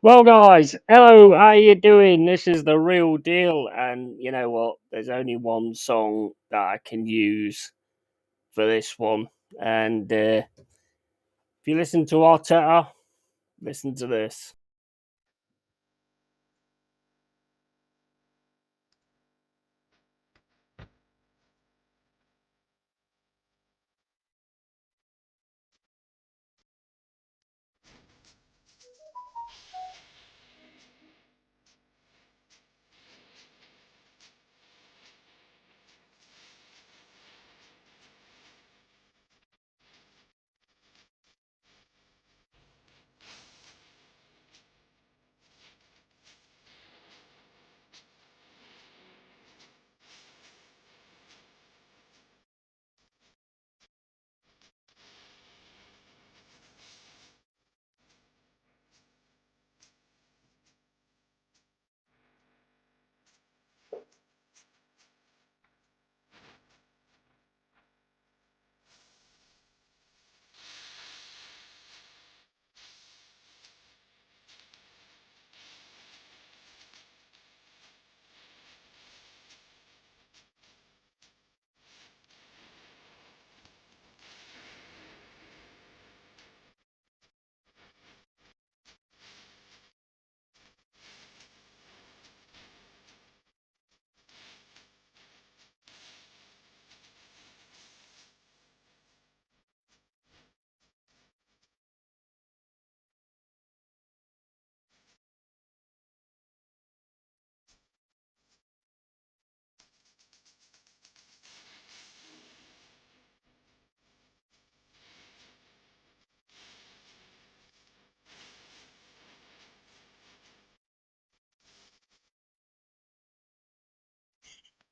Well, guys, hello, how you doing? This is the real deal, and you know what? There's only one song that I can use for this one, and if you listen to Arteta, listen to this.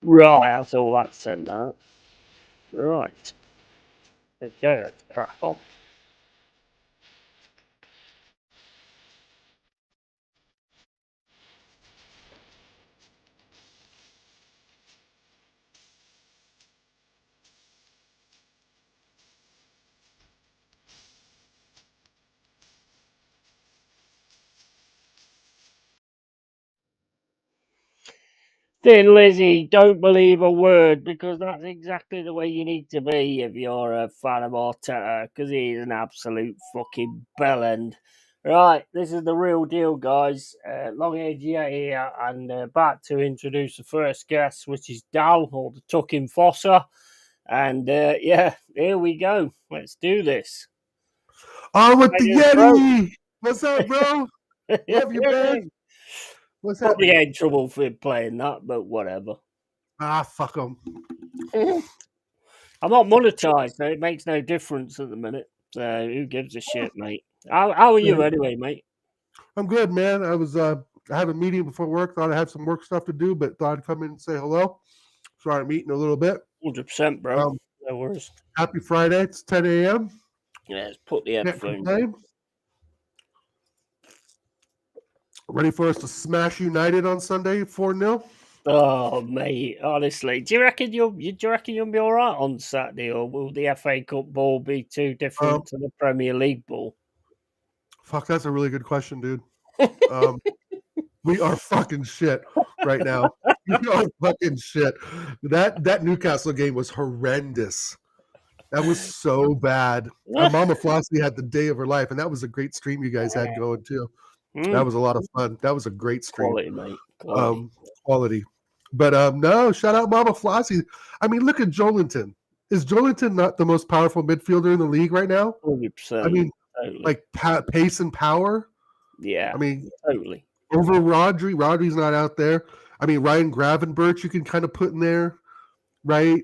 Right, that's all that said. That right. Okay, let's crack on. Thin Lizzy, don't believe a word because that's exactly the way you need to be if you're a fan of Arteta because he's an absolute fucking bellend. Right, this is the real deal, guys. Long-haired Yeti here, and back to introduce the first guest, which is Dal, or the Tucking Fosser. And yeah, here we go. Let's do this. Oh, with the Yeti! What's up, bro? Love you, man. What's up? Probably had trouble for playing that, but whatever. Fuck them. I'm not monetized, so it makes no difference at the minute. So who gives a shit, mate? How are you anyway, mate? I'm good, man. I had a meeting before work. Thought I had some work stuff to do, but thought I'd come in and say hello. Start meeting a little bit. 100%, bro. No worries. Happy Friday. It's 10 a.m. Yeah, let's put the Can't headphones. complain. Ready for us to smash United on Sunday 4-0? Oh, mate, honestly, do you reckon you'll be all right on Saturday, or will the FA Cup ball be too different to the Premier League ball? Fuck, that's a really good question, dude. We are fucking shit right now. We are fucking shit. That Newcastle game was horrendous. That was so bad. Our Mama Flossie had the day of her life, and that was a great stream you guys had going too. That was a lot of fun. That was a great stream. Quality, mate. Quality. But no, shout out Mama Flossie. I mean, look at Joelinton. Is Joelinton not the most powerful midfielder in the league right now? 100%. I mean, totally. like pace and power. Yeah. I mean, totally. Over Rodri. Rodri's not out there. I mean, Ryan Gravenberch you can kind of put in there, right?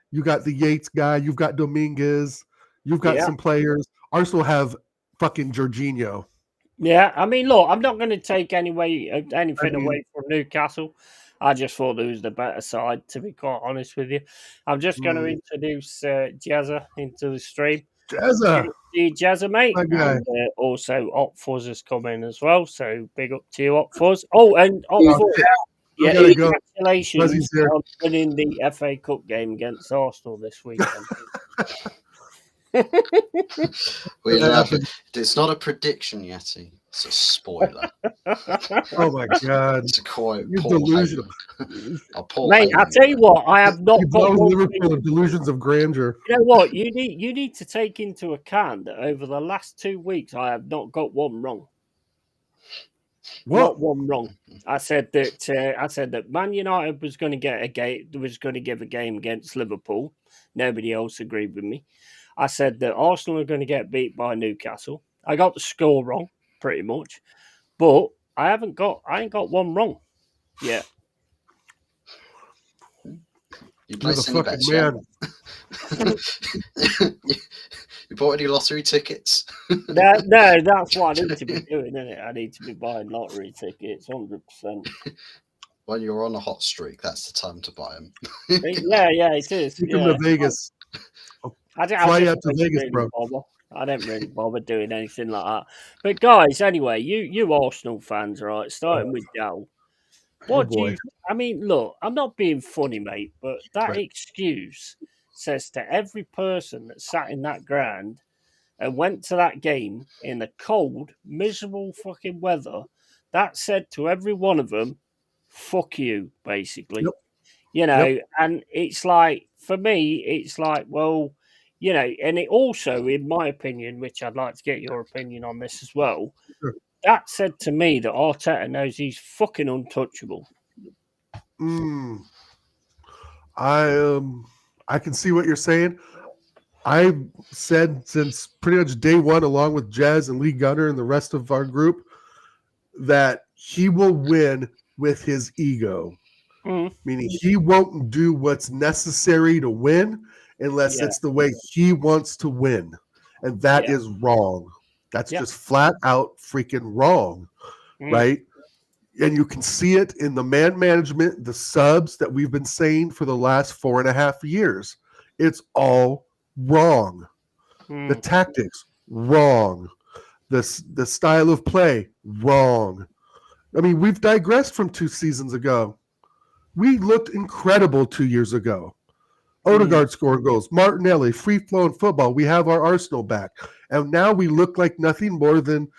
You got the Yates guy. You've got Dominguez. You've got some players. Arsenal have fucking Jorginho. Yeah, I mean, look, I'm not going to take anything away from Newcastle. I just thought it was the better side, to be quite honest with you. I'm just going to introduce Jazza into the stream. Jazza, mate. And also Opfuzz has come in as well, so big up to you, Opfuzz. Oh, and Opfuzz, congratulations on winning the FA Cup game against Arsenal this weekend. We love it. It's not a prediction, Yeti. It's a spoiler. Oh my God. To quote You're Paul delusional. Heyman. Paul Mate, I Heyman. tell you what, I have not You got blow one. Liverpool of delusions of grandeur. You know what? You need to take into account that over the last 2 weeks, I have not got one wrong. What? Not one wrong. I said that Man United was going to get a game. Was going to give a game against Liverpool. Nobody else agreed with me. I said that Arsenal are going to get beat by Newcastle. I got the score wrong, pretty much, but I ain't got one wrong yet. You You're place the any fucking bets, man. You bought any lottery tickets? No, that's what I need to be doing, isn't it? I need to be buying lottery tickets, 100%. When you're on a hot streak, that's the time to buy them. Yeah, it is. Take Yeah. him to Vegas. I Fly just out to don't Vegas, really bro. bother. I don't really bother doing anything like that. But guys, anyway, you Arsenal fans, right? Starting with Dal. What do boy. you? I mean, look, I'm not being funny, mate, but that Right. excuse says to every person that sat in that ground and went to that game in the cold, miserable fucking weather. That said to every one of them, "Fuck you," basically. Yep. You know, and it's like, for me, it's like, well, you know, and it also, in my opinion, which I'd like to get your opinion on this as well, Sure. that said to me that Arteta knows he's fucking untouchable. I can see what you're saying. I've said since pretty much day one, along with Jez and Lee Gunner and the rest of our group, that he will win with his ego. Meaning he won't do what's necessary to win unless it's the way he wants to win. And that is wrong. That's just flat out freaking wrong, right? And you can see it in the man management, the subs that we've been saying for the last 4.5 years. It's all wrong. The tactics, wrong. The style of play, wrong. I mean, we've digressed from 2 seasons ago. We looked incredible 2 years ago. Odegaard scored goals. Martinelli, free-flowing football. We have our Arsenal back. And now we look like nothing more than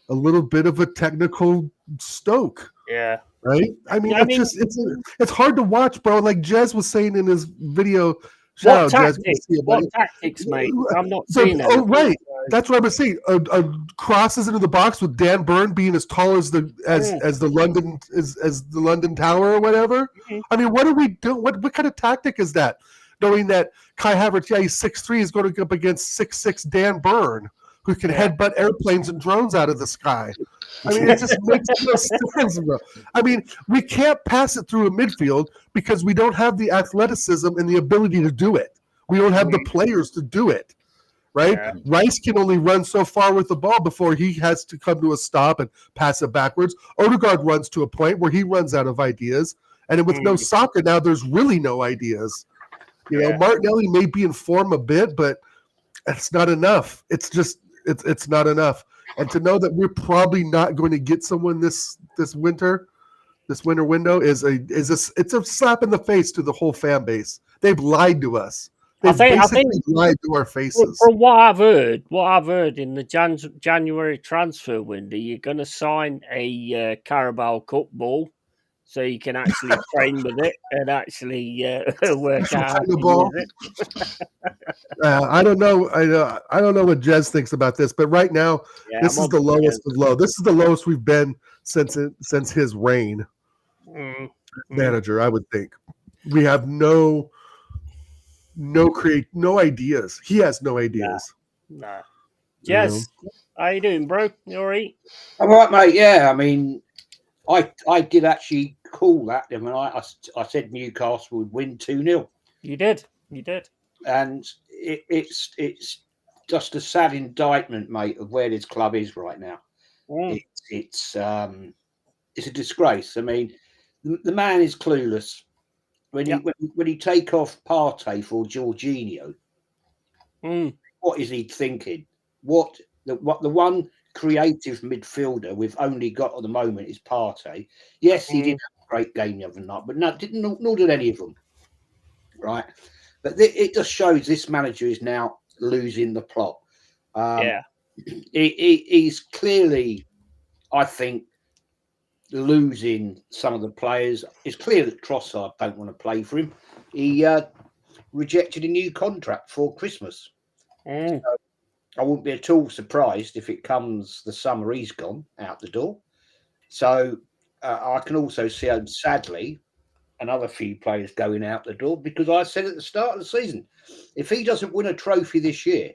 a little bit of a technical Stoke. Yeah. Right? I mean, it's hard to watch, bro. Like Jez was saying in his video. What tactics, mate? I'm not seeing it. Oh, right. That's what I was saying. Crosses into the box with Dan Burn being as tall as the London Tower or whatever. I mean, what are we doing? What kind of tactic is that? Knowing that Kai Havertz, he's 6'3", is going to go up against 6'6" Dan Burn, who can headbutt airplanes and drones out of the sky. I mean, it just makes no sense, bro. I mean, we can't pass it through a midfield because we don't have the athleticism and the ability to do it. We don't have the players to do it, right? Yeah. Rice can only run so far with the ball before he has to come to a stop and pass it backwards. Odegaard runs to a point where he runs out of ideas. And with no soccer now, there's really no ideas. You know, Martinelli may be in form a bit, but it's not enough. It's just it's not enough. And to know that we're probably not going to get someone this winter window is a slap in the face to the whole fan base. They've lied to us. They've basically lied to our faces. From what I've heard in the January transfer window, you're going to sign a Carabao Cup ball, so you can actually train with it and actually work out how to use it. I don't know. I don't know what Jez thinks about this, but right now, this is the lowest of low. This is the lowest we've been since his reign. Manager, I would think. We have no ideas. He has no ideas. Nah. Jez, how you doing, bro? You all right? I'm all right, mate. Yeah, I mean, I did actually call that when I said Newcastle would win 2-0. You did. And it's just a sad indictment, mate, of where this club is right now. It's a disgrace. I mean, the man is clueless. When he take off Partey for Jorginho, what is he thinking? What the one creative midfielder we've only got at the moment is Partey. Yes, he did have a great game the other night, but nor did any of them. Right. But it just shows this manager is now losing the plot. He's clearly I think losing some of the players, it's clear that Trossard don't want to play for him. He rejected a new contract for Christmas. So I wouldn't be at all surprised if it comes the summer he's gone out the door. So I can also see, sadly, another few players going out the door, because I said at the start of the season, if he doesn't win a trophy this year,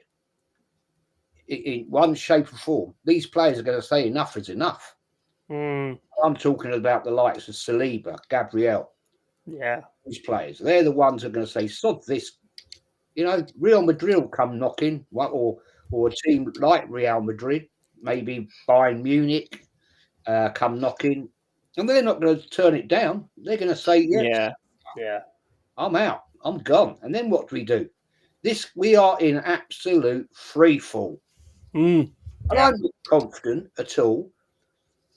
in one shape or form, these players are going to say enough is enough. I'm talking about the likes of Saliba, Gabriel. Yeah. These players, they're the ones that are going to say, sod this. You know, Real Madrid will come knocking, or a team like Real Madrid, maybe Bayern Munich, come knocking, and they're not going to turn it down. They're going to say, Yeah. I'm out, I'm gone. And then what do? We are in absolute free fall. And I'm not confident at all.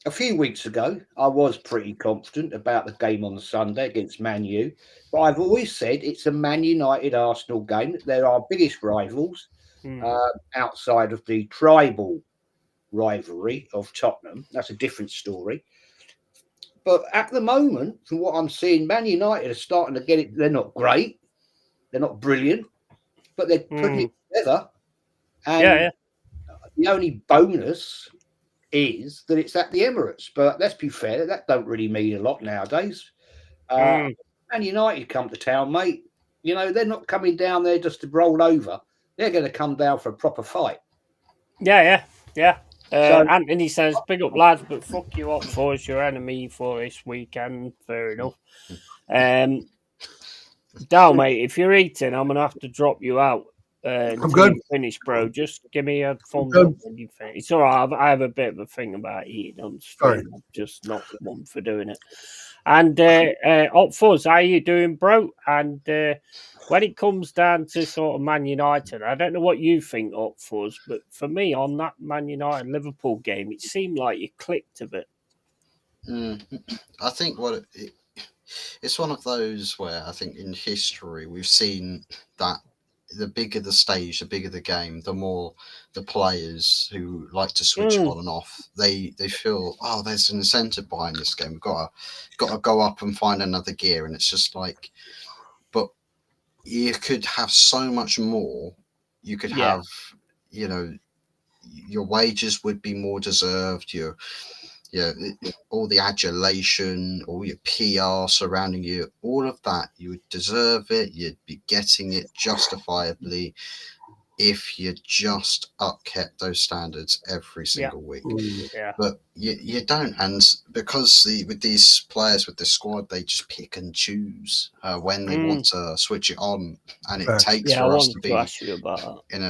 A few weeks ago, I was pretty confident about the game on the Sunday against Man U, but I've always said it's a Man United Arsenal game. They're our biggest rivals outside of the tribal rivalry of Tottenham. That's a different story. But at the moment, from what I'm seeing, Man United are starting to get it. They're not great, they're not brilliant, but they're putting it together. And the only bonus is that it's at the Emirates. But let's be fair, that don't really mean a lot nowadays. Man United come to town, mate. You know, they're not coming down there just to roll over. They're going to come down for a proper fight. Yeah. Anthony says, big up lads, but fuck you up for us, your enemy for this weekend. Fair enough. Dal, mate, if you're eating, I'm going to have to drop you out. I'm good. You finish, bro. Just give me a thumbs up when you finish. It's all right. I have a bit of a thing about eating on stream. I'm just not one for doing it. And Hot Fuzz, how you doing, bro? And when it comes down to sort of Man United, I don't know what you think, Hot Fuzz, but for me, on that Man United Liverpool game, it seemed like you clicked a bit. I think it's one of those where I think in history we've seen that the bigger the stage, the bigger the game, the more the players who like to switch on and off, they feel, oh, there's an incentive behind this game. We've got to go up and find another gear, and it's just like, but you could have so much more. You could have, you know, your wages would be more deserved. All the adulation, all your PR surrounding you, all of that, you would deserve it. You'd be getting it justifiably if you just upkept those standards every single week. But you don't, and because with these players with the squad, they just pick and choose when they want to switch it on, and it takes for us to be in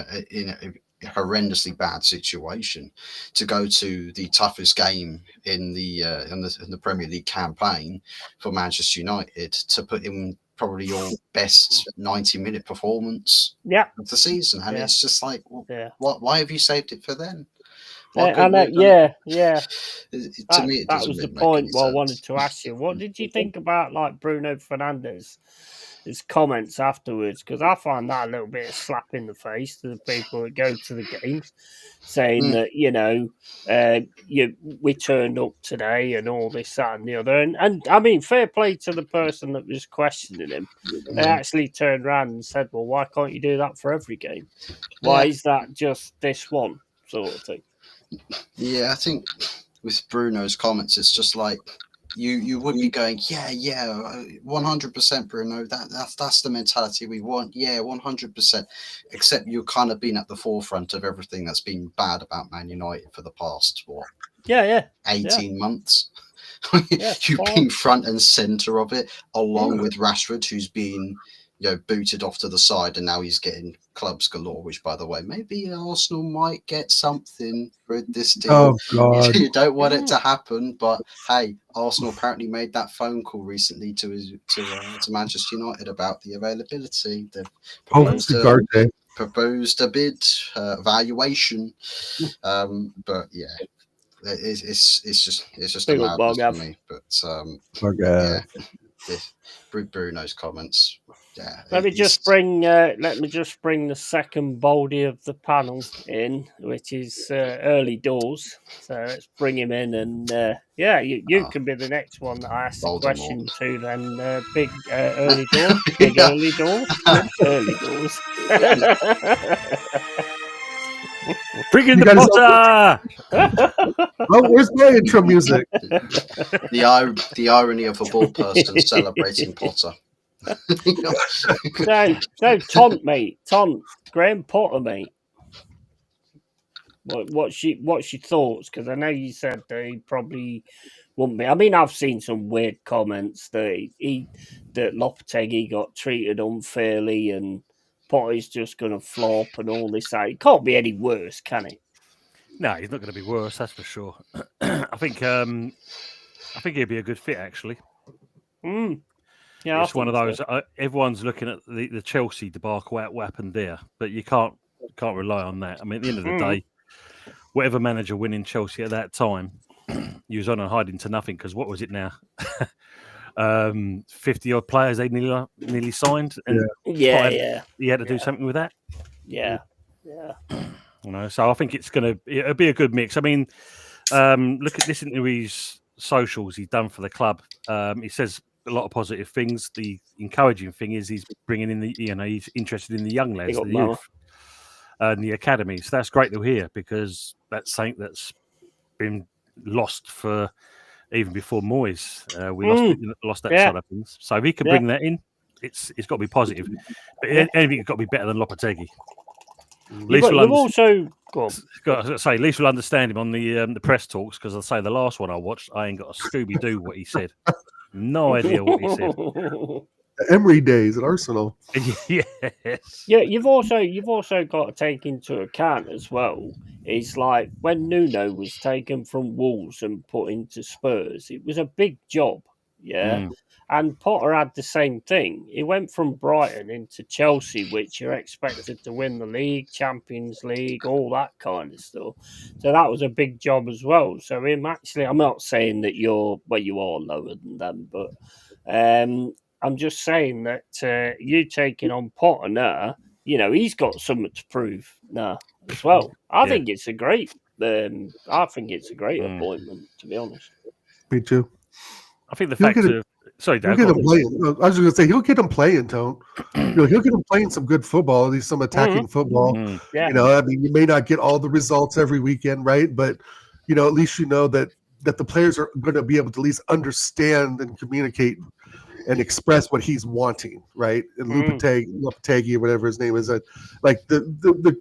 a horrendously bad situation to go to the toughest game in the Premier League campaign for Manchester United to put in probably your best 90-minute performance of the season, and it's just like, why have you saved it for then? To me, that was the point. I wanted to ask you, what did you think about like Bruno Fernandes? His comments afterwards, because I find that a little bit of slap in the face to the people that go to the games, saying that we turned up today and all this, that, and the other, and I mean, fair play to the person that was questioning him. They actually turned around and said, "Well, why can't you do that for every game? Why is that just this one sort of thing?" Yeah, I think with Bruno's comments, it's just like, you would be going, 100%, Bruno. That's the mentality we want. 100%. Except you've kind of been at the forefront of everything that's been bad about Man United for the past 18 months. You've been front and center of it, along with Rashford, who's been booted off to the side, and now he's getting clubs galore, which, by the way, maybe Arsenal might get something for this deal. Oh, God. You don't want it to happen, but hey, Arsenal apparently made that phone call recently to Manchester United about the availability. They've proposed a bid valuation, but yeah. It's just a madness for me. But Bruno's comments, Yeah, Let me it's- just bring the second baldy of the panel in, which is early doors. So let's bring him in, and you can be the next one that I ask the Voldemort. question to. Then big early door, big early doors, big early doors. Bring in You the guys- Potter! Oh, where's my intro music? the irony of a bald person celebrating Potter. So Taunt, mate, Taunt, Graham Potter, mate. What's your thoughts? Because I know you said that he probably wouldn't be. I mean, I've seen some weird comments that that Lopetegui got treated unfairly and Potter's just going to flop and all this. It can't be any worse, can it? No, he's not going to be worse, that's for sure. I think he'd be a good fit, actually. Yeah, it's one of those. Everyone's looking at the Chelsea debacle, what happened there, but you can't rely on that. I mean, at the end of the day, whatever manager winning Chelsea at that time, he was on and hiding to nothing. Because what was it now? 50 odd players they nearly signed, and he had to do something with that. Yeah. So I think it'll be a good mix. I mean, listen to his socials he's done for the club. He says a lot of positive things. The encouraging thing is he's bringing in he's interested in the young lads, the youth, and the academy. So that's great to hear, because that's something that's been lost for even before Moyes. We lost that side of things. So if he can bring that in, it's got to be positive. But anything's got to be better than Lopetegui. At least we'll understand him on the press talks, because I'll say the last one I watched, I ain't got a Scooby-Doo what he said. No idea what he said. The Emery days at Arsenal. Yes. Yeah, you've also got to take into account as well. It's like when Nuno was taken from Wolves and put into Spurs, it was a big job. Yeah. And Potter had the same thing. He went from Brighton into Chelsea, which are expected to win the league, Champions League, all that kind of stuff. So that was a big job as well. So him actually, I'm not saying that you are lower than them, but I'm just saying that you taking on Potter now, he's got something to prove now as well. I think it's a great appointment, to be honest. Me too. I think the fact of sorry, Dad, he'll get him playing. I was just going to say he'll get him playing, Tone. He'll get him playing some good football, at least some attacking football. Yeah. I mean, you may not get all the results every weekend, right? But at least that the players are going to be able to at least understand and communicate and express what he's wanting, right? And Lopetegui, or whatever his name is, like the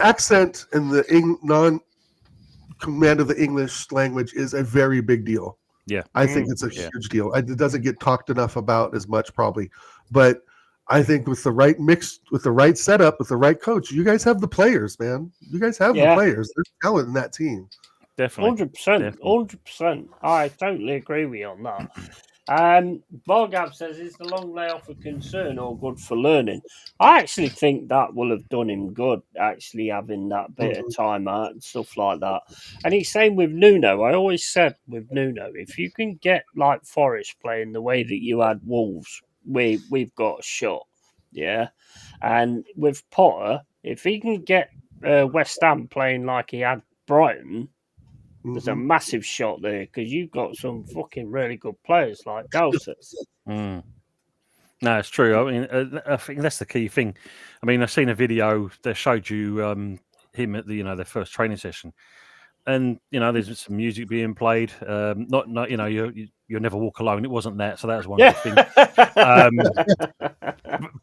accent and the non-command of the English language is a very big deal. Yeah, I think it's a huge deal. It doesn't get talked enough about as much, probably, but I think with the right mix, with the right setup, with the right coach, you guys have the players, man. You guys have the players. There's talent in that team. Definitely, 100%. I totally agree with you on that. Vargab says, is the long layoff a concern or good for learning? I actually think that will have done him good, actually having that bit of time out and stuff like that. And he's saying with Nuno, I always said with Nuno, if you can get like Forest playing the way that you had Wolves, we've got a shot. Yeah. And with Potter, if he can get West Ham playing like he had Brighton, there's a massive shot there, because you've got some fucking really good players like Dowsett. No, it's true. I mean, I think that's the key thing. I mean, I've seen a video that showed you him at the their first training session, and there's some music being played. Not you'll never walk alone. It wasn't that, so that was one good thing.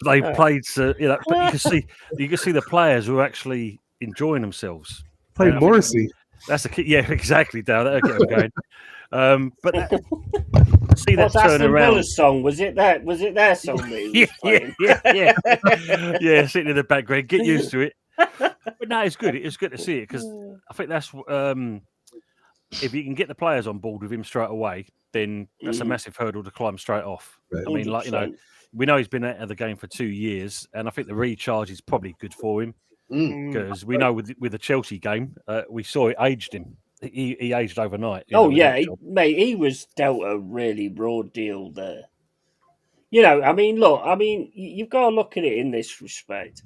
They played, but you can see the players who are actually enjoying themselves. Played Morrissey. That's the key. Yeah, exactly, Dale. That'll get them going. But see that turn around. Villa's song? Was it their song? Yeah, sitting in the background. Get used to it. But no, it's good. It's good to see it, because I think that's if you can get the players on board with him straight away, then that's a massive hurdle to climb straight off. Right. I mean, we know he's been out of the game for 2 years, and I think the recharge is probably good for him. Because we know with the Chelsea game, we saw it aged him. He aged overnight. He was dealt a really raw deal there. You know, I mean, look, you've got to look at it in this respect.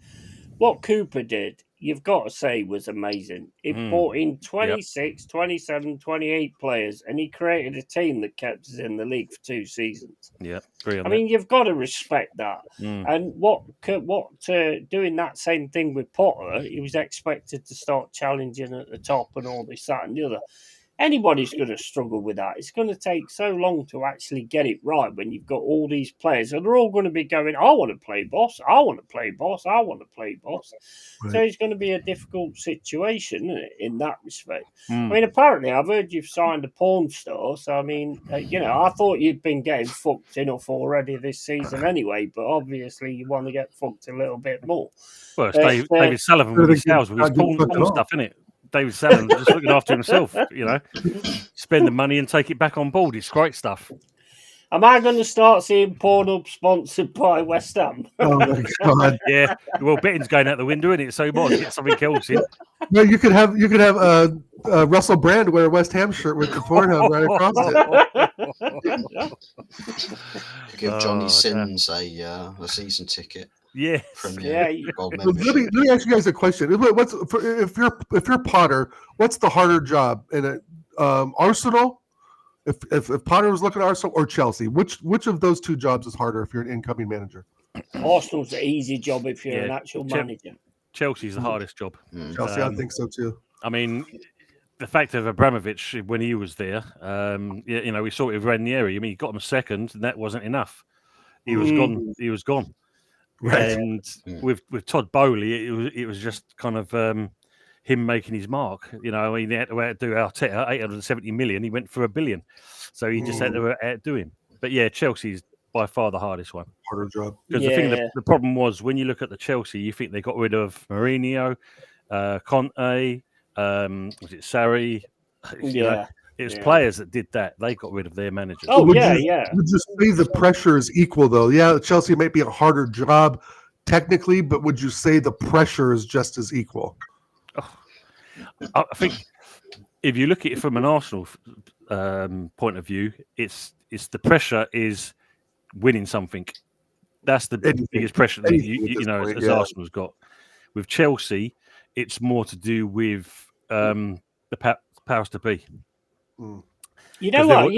What Cooper did, you've got to say, was amazing. He brought in 26, 27, 28 players, and he created a team that kept us in the league for 2 seasons. Yeah, agree on I that. mean, you've got to respect that. And doing that same thing with Potter, he was expected to start challenging at the top and all this, that, and the other. Anybody's going to struggle with that. It's going to take so long to actually get it right when you've got all these players and they're all going to be going, I want to play boss, I want to play boss, I want to play boss. Right. So it's going to be a difficult situation, isn't it, in that respect. I mean, apparently, I've heard you've signed a porn star. So, I mean, I thought you'd been getting fucked enough already this season anyway, but obviously you want to get fucked a little bit more. Well, it's David Sullivan with his sales, with his porn stuff, isn't it? David Sullivan just looking after himself, spend the money and take it back on board. It's great stuff. Am I going to start seeing Pornhub sponsored by West Ham? Oh my god! Yeah, well, betting's going out the window, isn't it? So you might get something else in. No, you could have Russell Brand wear a West Ham shirt with the Pornhub right across it. Give Johnny Sims a season ticket. Yeah. Let me ask you guys a question. If you're Potter, what's the harder job in Arsenal? If Potter was looking at Arsenal or Chelsea, which of those 2 jobs is harder if you're an incoming manager? Arsenal's an easy job if you're an actual manager. Chelsea's the hardest job. Chelsea, I think so too. I mean, the fact of Abramovich when he was there, we saw it with Ranieri. I mean, he got him second, and that wasn't enough. He was gone. He was gone. Right. And with Todd Bowley, it was just kind of him making his mark. He had to do Arteta 870 million. He went for $1 billion, so he just had to outdo him. But yeah, Chelsea's by far the hardest one. Harder job. Because the problem was when you look at the Chelsea, you think they got rid of Mourinho, Conte, was it Sarri? It was players that did that. They got rid of their managers. Oh, Would you say the pressure is equal, though? Yeah, Chelsea might be a harder job technically, but would you say the pressure is just as equal? I think if you look at it from an Arsenal point of view, it's the pressure is winning something. That's the biggest pressure that as Arsenal's got. With Chelsea, it's more to do with the powers to be. You know what?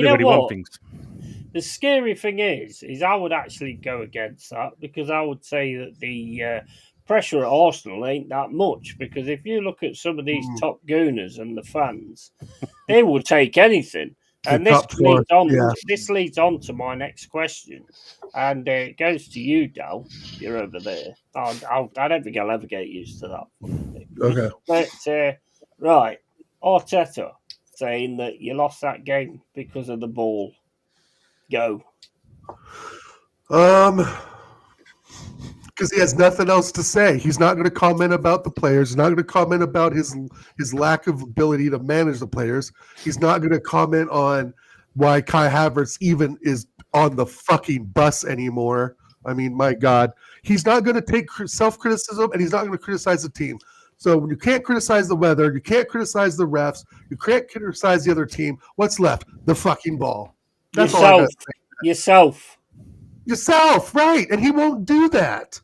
The scary thing is I would actually go against that because I would say that the pressure at Arsenal ain't that much. Because if you look at some of these top gooners and the fans, they will take anything. And this leads on to my next question, and it goes to you, Dal. You're over there. I don't think I'll ever get used to that. Okay, but right, Arteta saying that you lost that game because of the ball. Go. Because he has nothing else to say. He's not going to comment about the players. He's not going to comment about his lack of ability to manage the players. He's not going to comment on why Kai Havertz even is on the fucking bus anymore. I mean, my God. He's not going to take self-criticism, and he's not going to criticize the team. So you can't criticize the weather. You can't criticize the refs. You can't criticize the other team. What's left? The fucking ball. That's all I got to say. Yourself, right. And he won't do that.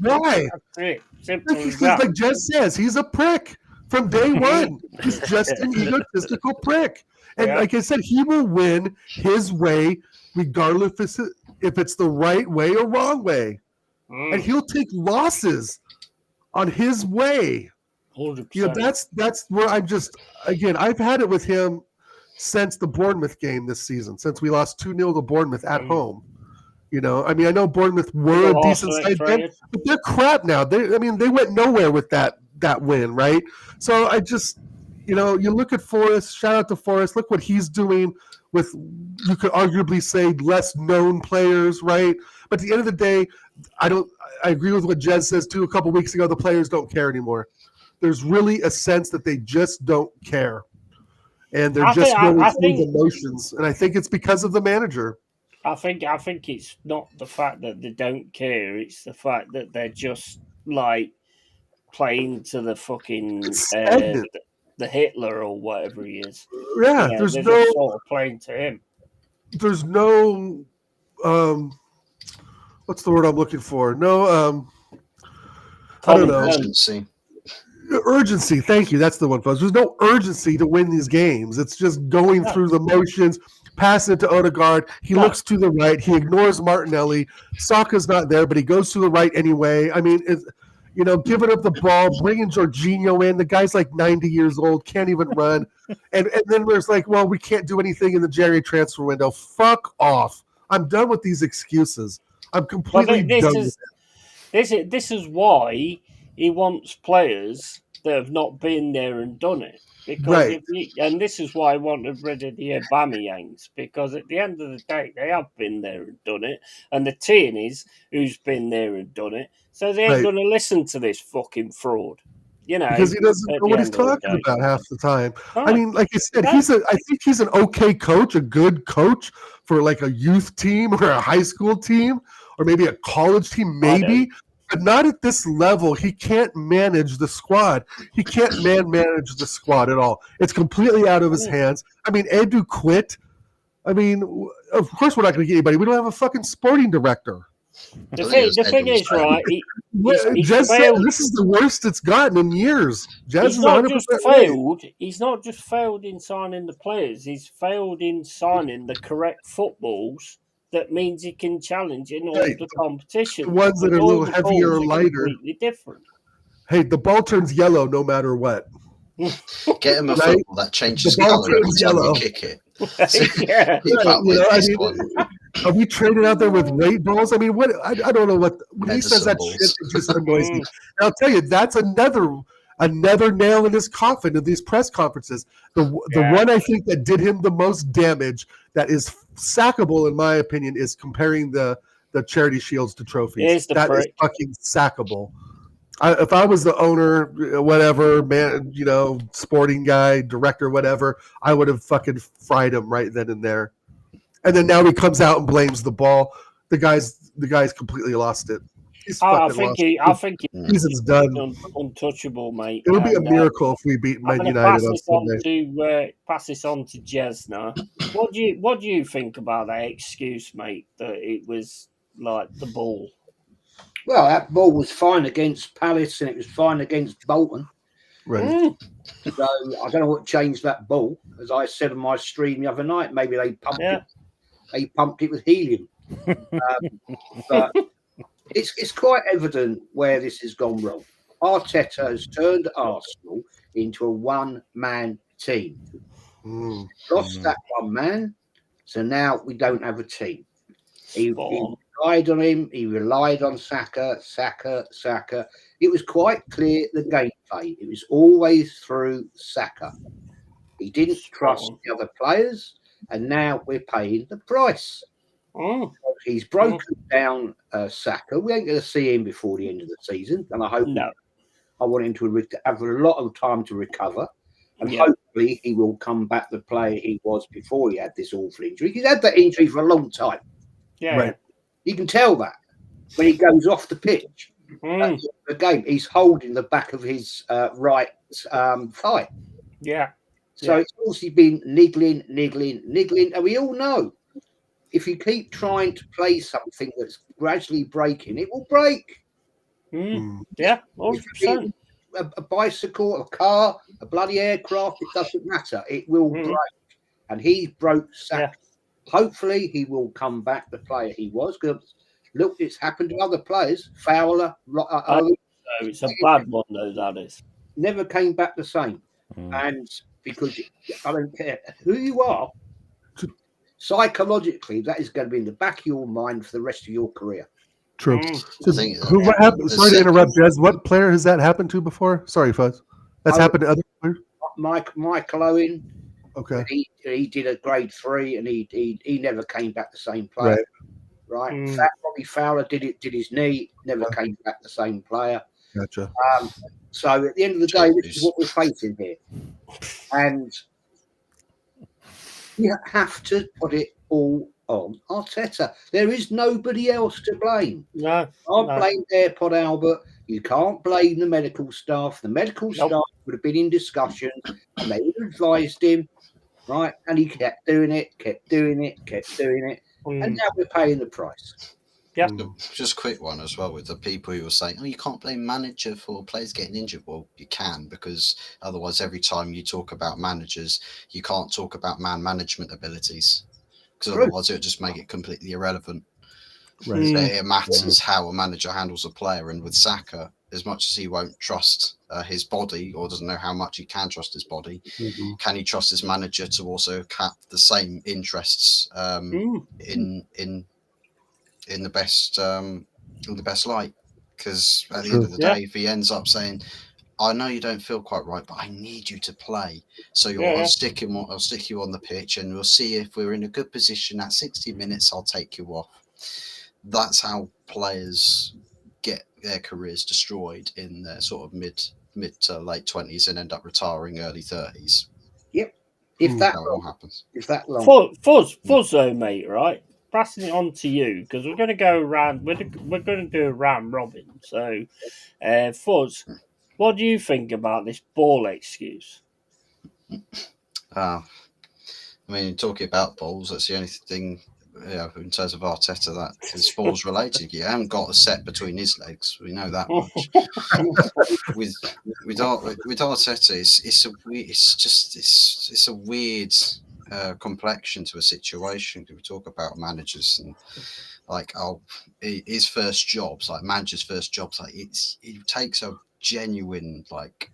Why? Because like Jez says, he's a prick from day one. He's just an egotistical prick. And like I said, he will win his way regardless if it's the right way or wrong way. And he'll take losses on his way. 100%. That's where I'm just, again, I've had it with him since the Bournemouth game this season, since we lost 2-0 to Bournemouth at home. I mean, I know Bournemouth were a decent side then, but they're crap now. They went nowhere with that win, right? So I just, you look at Forrest, shout out to Forrest, look what he's doing with, you could arguably say, less known players, right? But at the end of the day, I agree with what Jez says too. A couple weeks ago, the players don't care anymore. There's really a sense that they just don't care. And they're just going through the motions. And I think it's because of the manager. I think it's not the fact that they don't care. It's the fact that they're just like playing to the fucking the Hitler or whatever he is. Yeah, there's no sort of playing to him. There's no what's the word I'm looking for? No, I don't know. Urgency. Urgency. Thank you. That's the one, folks. There's no urgency to win these games. It's just going through the motions, passing it to Odegaard. He looks to the right. He ignores Martinelli. Saka's not there, but he goes to the right anyway. I mean, giving up the ball, bringing Jorginho in. The guy's like 90 years old, can't even run. And then there's like, well, we can't do anything in the January transfer window. Fuck off. I'm done with these excuses. I'm completely done with it. This is why he wants players that have not been there and done it. Because and this is why I wanted rid of the Aubameyangs, because at the end of the day, they have been there and done it, and the Tierney's who's been there and done it, so they ain't going to listen to this fucking fraud. Because he doesn't know what he's talking about half the time. I mean, like I said, I think he's an okay coach, a good coach for like a youth team or a high school team or maybe a college team, maybe. But not at this level. He can't manage the squad. He can't manage the squad at all. It's completely out of his hands. I mean, Edu quit. I mean, of course we're not going to get anybody. We don't have a fucking sporting director. The thing is, right, Jez said this is the worst it's gotten in years. Jez he's not just failed. He's not just failed in signing the players. He's failed in signing the correct footballs. That means he can challenge in all the competition. The ones that are a little heavier or lighter. Completely different. Hey, the ball turns yellow no matter what. Get him a football that changes colour every time you kick it. Are we trading out there with weight balls? I mean, what? I don't know what. When he says that shit, it just annoys me. And I'll tell you, that's another nail in his coffin of these press conferences. The one I think that did him the most damage, that is sackable in my opinion, is comparing the charity shields to trophies. That is fucking sackable. If I was the owner, whatever, man, sporting guy, director, whatever, I would have fucking fried him right then and there. And then now he comes out and blames the ball. The guy's completely lost it. I think season's done. Untouchable, mate. It would be a miracle if we beat Man United on Sunday. Pass this on to Jez now. What do you think about that excuse, mate? That it was like the ball. Well, that ball was fine against Palace and it was fine against Bolton. Right. So I don't know what changed that ball. As I said on my stream the other night, maybe they pumped it. They pumped it with helium. But it's quite evident where this has gone wrong. Arteta has turned Arsenal into a one-man team. Lost that one man, so now we don't have a team. He relied on him. He relied on Saka. It was quite clear the gameplay. It was always through Saka. He didn't trust the other players, and now we're paying the price. He's broken down Saka. We ain't going to see him before the end of the season, and I want him to have a lot of time to recover, and hopefully he will come back the player he was before he had this awful injury. He's had that injury for a long time. Yeah, right. You can tell that when he goes off the pitch. The game, he's holding the back of his right thigh. Yeah. So it's obviously been niggling, and we all know if you keep trying to play something that's gradually breaking, it will break. Yeah, 100%. A bicycle, a car, a bloody aircraft, it doesn't matter. It will break. And he broke Saka. Hopefully he will come back the player he was. Because look, it's happened to other players. Fowler. It's a bad one, though, that is. Never came back the same. And because I don't care who you are, psychologically, that is going to be in the back of your mind for the rest of your career. True. What happened? Sorry to interrupt, Jez. What player has that happened to before? Sorry, Fuzz. That's happened to other players? Michael Owen. Okay. He did a grade 3 and he never came back the same player. Right. Robbie Fowler did his knee, never came back the same player. Gotcha. So at the end of the day, this is what we're facing here. And you have to put it all on Arteta. There is nobody else to blame. No. You can't blame AirPod Albert. You can't blame the medical staff. The medical staff would have been in discussion and they would have advised him, right? And he kept doing it. And now we're paying the price. Yeah. Just a quick one as well with the people who were saying, "Oh, you can't blame manager for players getting injured." Well, you can, because otherwise, every time you talk about managers, you can't talk about man management abilities, because otherwise it would just make it completely irrelevant. Right. It matters how a manager handles a player, and with Saka, as much as he won't trust his body, or doesn't know how much he can trust his body, can he trust his manager to also cap the same interests in the best light? Because at the end of the day, if he ends up saying, "I know you don't feel quite right, but I need you to play, so I'll stick you on the pitch, and we'll see if we're in a good position at 60 minutes. I'll take you off." That's how players get their careers destroyed in their sort of mid to late 20s and end up retiring early 30s. Yep. If that all happens. If that long. Fuzz though, mate, right? Passing it on to you, because we're going to go around. We're going to do a round robin. So, Fuzz, what do you think about this ball excuse? I mean, talking about balls, that's the only thing, in terms of Arteta, that is balls related. You haven't got a set between his legs. We know that much. with Arteta, it's a weird complexion to a situation. We talk about managers and his first jobs, like manager's first jobs, like it takes a genuine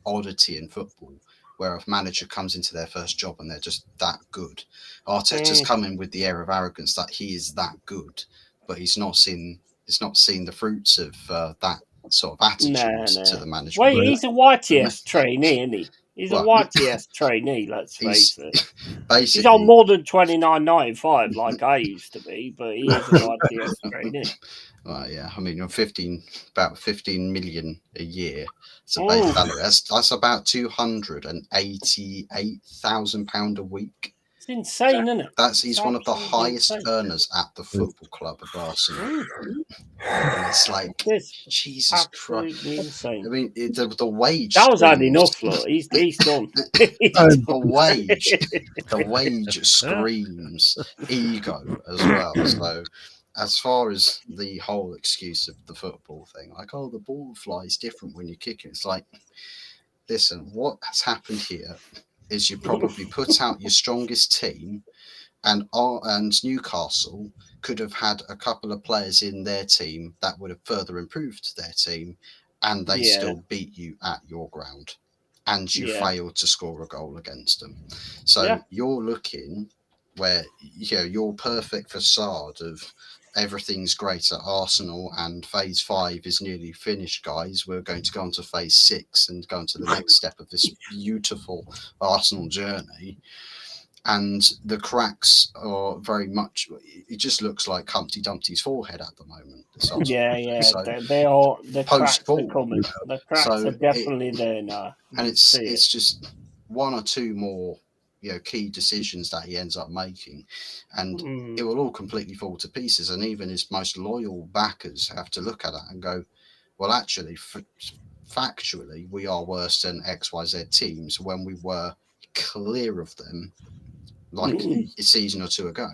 oddity in football, where a manager comes into their first job and they're just that good. Arteta's come in with the air of arrogance that he is that good, but he's not seen the fruits of that sort of attitude to the management. Well, he's a YTS trainee, isn't he? He's a YTS trainee, let's face it. He's on more than $29.95 like I used to be, but he is a YTS trainee. Well, yeah, I mean, about 15 million a year. So base salary. That's about £288,000 a week. It's insane, isn't it? He's one of the highest earners at the football club of Arsenal. It's like, Jesus Christ! Insane. I mean, the wage. That was had enough, look. He's done. The wage screams ego as well. So, as far as the whole excuse of the football thing, the ball flies different when you kick it. It's like, listen, what has happened here is you probably put out your strongest team, and Newcastle could have had a couple of players in their team that would have further improved their team, and they still beat you at your ground, and you failed to score a goal against them. So you're looking where your perfect facade of everything's great at Arsenal and phase 5 is nearly finished, guys. We're going to go on to phase 6 and go on to the next step of this beautiful Arsenal journey. And the cracks are very much, it just looks like Humpty Dumpty's forehead at the moment. So they are, the cracks are coming. The cracks are definitely there now. And it's just one or two more key decisions that he ends up making, and it will all completely fall to pieces. And even his most loyal backers have to look at it and go, well, actually, factually, we are worse than XYZ teams when we were clear of them a season or two ago.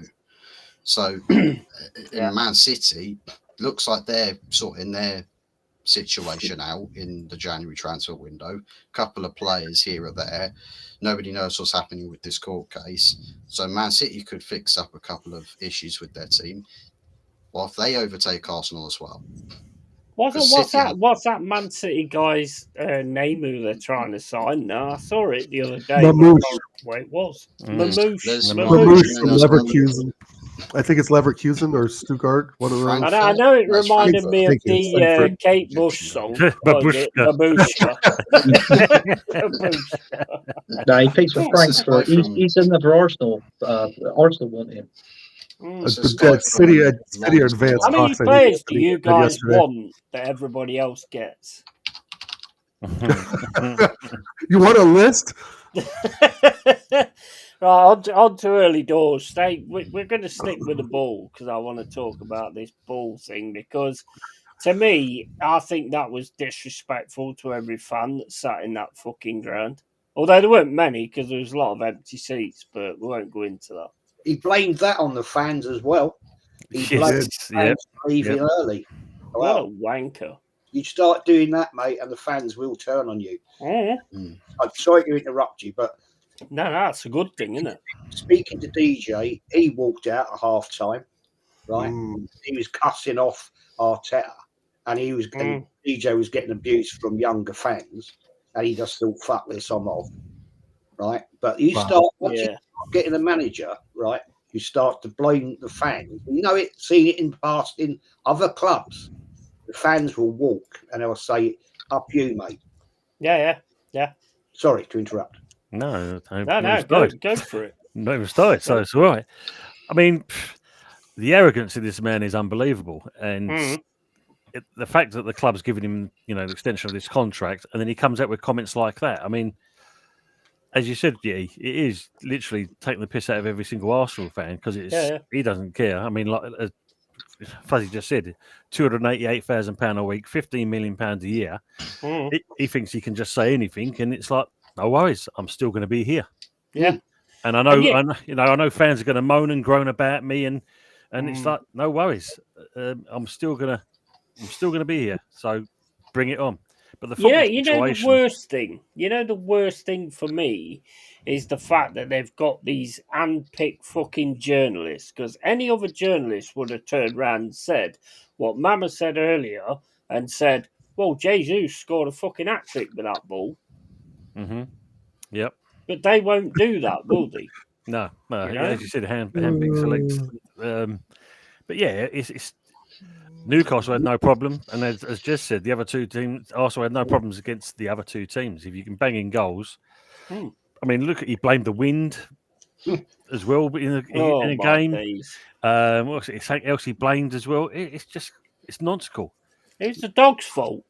So in Man City, looks like they're sorting their situation out in the January transfer window. Couple of players here or there. Nobody knows what's happening with this court case. So Man City could fix up a couple of issues with their team. Well, if they overtake Arsenal as well. What's that Man City guy's name who they're trying to sign now? I saw it the other day. Wait, it was Mamouche from Leverkusen. I think it's Leverkusen or Stuttgart. One of those. I know it reminded me of the Kate Bush song. Babushka. No, he plays for Frankfurt. He's in the Arsenal. Arsenal want him. City advanced. How many players do you guys want that everybody else gets? You want a list? Right, on to early doors. We're going to stick with the ball because I want to talk about this ball thing, because to me, I think that was disrespectful to every fan that sat in that fucking ground. Although there weren't many because there was a lot of empty seats, but we won't go into that. He blamed that on the fans as well. He Yes, blamed yeah, fans for leaving early. What a Well, wanker. you start doing that, mate, and the fans will turn on you. Mm. I'm sorry to interrupt you, but No, that's a good thing, isn't it? speaking to DJ, he walked out at half time, right? Mm. He was cussing off Arteta, and and DJ was getting abused from younger fans, and he just thought, "Fuck this, I'm off." Right? But you start once you start getting a manager, right? You start to blame the fans. You know it, seen it in past in other clubs. The fans will walk and they'll say, "Up you, mate." Yeah. Sorry to interrupt. No, go for it. Not even started, so it's all right. I mean, the arrogance of this man is unbelievable, and the fact that the club's giving him, the extension of this contract, and then he comes out with comments like that. I mean, as you said, it is literally taking the piss out of every single Arsenal fan because he doesn't care. I mean, like Fuzzy just said, £288,000 a week, £15 million a year. He thinks he can just say anything, and it's like, no worries, I'm still going to be here. Yeah, and I know fans are going to moan and groan about me, and it's like, no worries, I'm still gonna be here. So bring it on. But the the worst thing for me is the fact that they've got these handpicked fucking journalists, because any other journalist would have turned around and said what Mama said earlier and said, well, Jesus scored a fucking hat-trick with that ball. Mm-hmm. Yep. But they won't do that, will they? No. As you said, handpicked selects. But yeah, it's Newcastle had no problem, and as Jess said, the other two teams also had no problems against the other two teams. If you can bang in goals, I mean, look, he blamed the wind as well in a game. What's it? Something else he blamed as well. It's nonsensical. It was the dog's fault.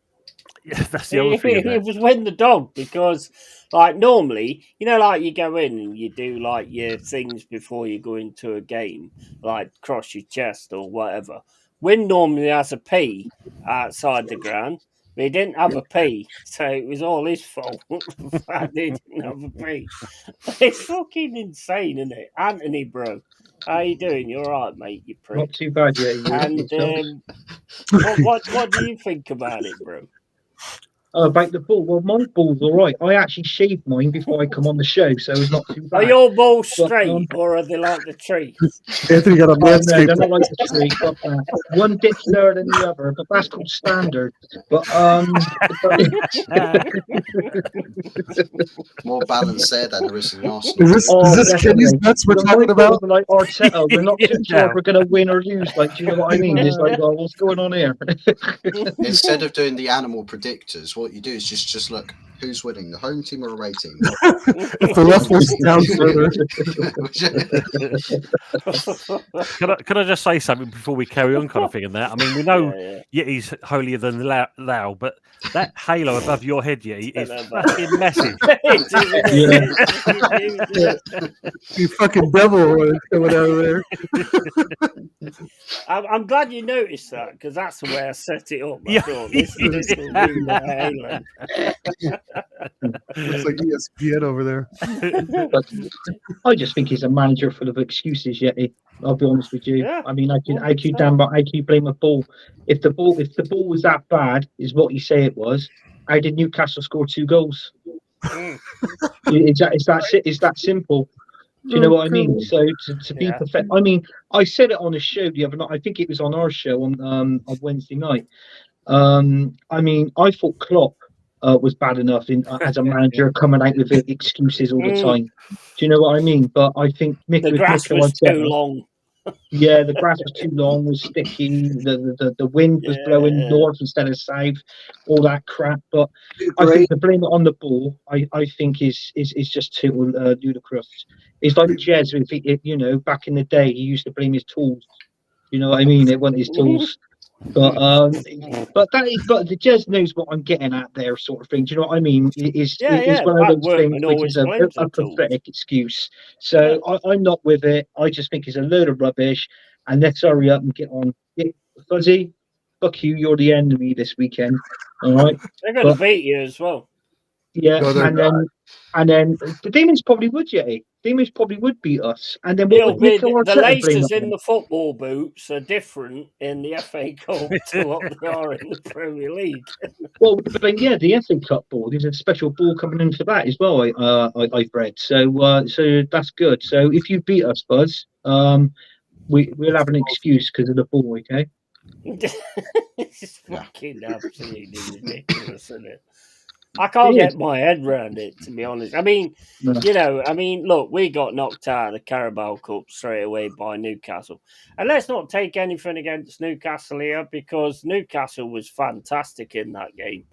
Yeah, that's the other thing. It was when the dog, because like normally, like you go in and you do like your things before you go into a game, like cross your chest or whatever. Win normally has a pee outside the ground, but he didn't have a pee, so it was all his fault. The fact he didn't have a pee. It's fucking insane, isn't it? Anthony, bro, how you doing? You all right, mate? You prick. Not too bad, yeah. And what do you think about it, bro? About the ball. Well, my ball's all right. I actually shaved mine before I come on the show, so it's not too bad. Are your balls straight, or are they like the tree? Anthony got a manscape. No, they're not like the tree. But, one dit's lower than the other, but that's called standard. But more balance there than there is in Arsenal. Is this Kenny's nuts we're talking about? Like Arteta, we're not too sure if we're going to win or lose. Like, do you know what I mean? It's like, well, what's going on here? Instead of doing the animal predictors, what you do is just look who's winning, the home team or away team. If the left was down further. Can I just say something before we carry on, kind of thing? And that, I mean, we know Yeti's holier than thou, but that halo above your head, Yeti, is fucking massive. You fucking devil coming out of there. I'm glad you noticed that, because that's the way I set it up. Yeah. This will be the halo. Looks like ESPN over there. But I just think he's a manager full of excuses, Yeti. I'll be honest with you. Yeah. I mean, I keep blame a ball. If the ball was that bad, is what you say it was. How did Newcastle score 2 goals? It's that simple. Do you know what I mean? So to be perfect, I mean, I said it on a show the other night. I think it was on our show on Wednesday night. I mean, I thought Klopp was bad enough as a manager coming out with excuses all the time. Do you know what I mean? But I think the grass was too long. Yeah, the grass was too long, was sticky. The wind was blowing north instead of south, all that crap. But I think to blame it on the ball, I think is just too ludicrous. It's like Jez, back in the day, he used to blame his tools. You know what I mean? It wasn't his tools. But the Jez knows what I'm getting at there, sort of thing. Do you know what I mean? It is one of those things which is a pathetic excuse. So I'm not with it. I just think it's a load of rubbish. And let's hurry up and get on. Fuzzy, fuck you. You're the enemy this weekend. All right. They're going to beat you as well. Yeah, and then the demons probably would, Yeti. Demons probably would beat us, and then It'll be we'd throw the Arteta blame laces on in him. the football boots are different in the FA Cup to what they are in the Premier League. Well, but then, yeah, the FA Cup ball. There's a special ball coming in for that as well. I've read. So that's good. So if you beat us, Buzz, we'll have an excuse because of the ball. Okay. It's fucking absolutely ridiculous, isn't it? I can't get my head around it, to be honest. I mean, look, we got knocked out of the Carabao Cup straight away by Newcastle. And let's not take anything against Newcastle here, because Newcastle was fantastic in that game.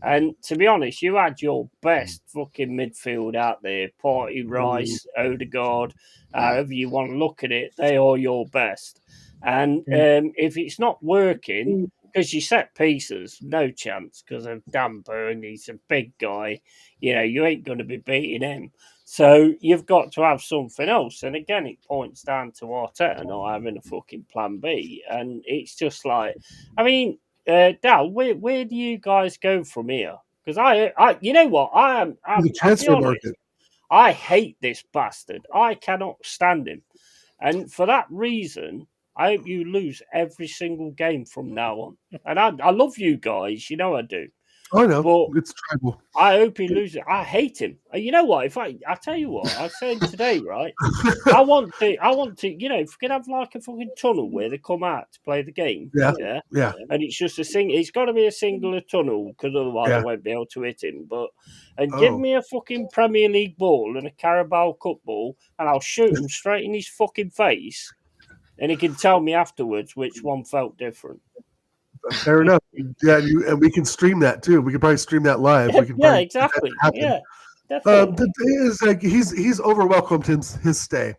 And to be honest, you had your best fucking midfield out there. Partey, Rice, Odegaard, however you want to look at it, they are your best. And if it's not working, because you set pieces, no chance, because of Dan Burn, he's a big guy. You ain't going to be beating him. So you've got to have something else. And again, it points down to Arteta not having a fucking plan B. And it's just like, I mean, Dal, where do you guys go from here? Because I you know what? The I'll be transfer honest, market. I hate this bastard. I cannot stand him. And for that reason, I hope you lose every single game from now on. And I love you guys, you know I do. I know, But it's tribal. I hope he loses. I hate him. You know what? I tell you what, I said today, right? I want to, if we could have like a fucking tunnel where they come out to play the game, Yeah. and it's just a single. It's got to be a singular tunnel, because otherwise I won't be able to hit him. Give me a fucking Premier League ball and a Carabao Cup ball, and I'll shoot him straight in his fucking face, and he can tell me afterwards which one felt different. Fair enough. Yeah, and we can stream that too. We could probably stream that live. We can exactly. Yeah, definitely. The thing is, like, he's overwhelmed his stay.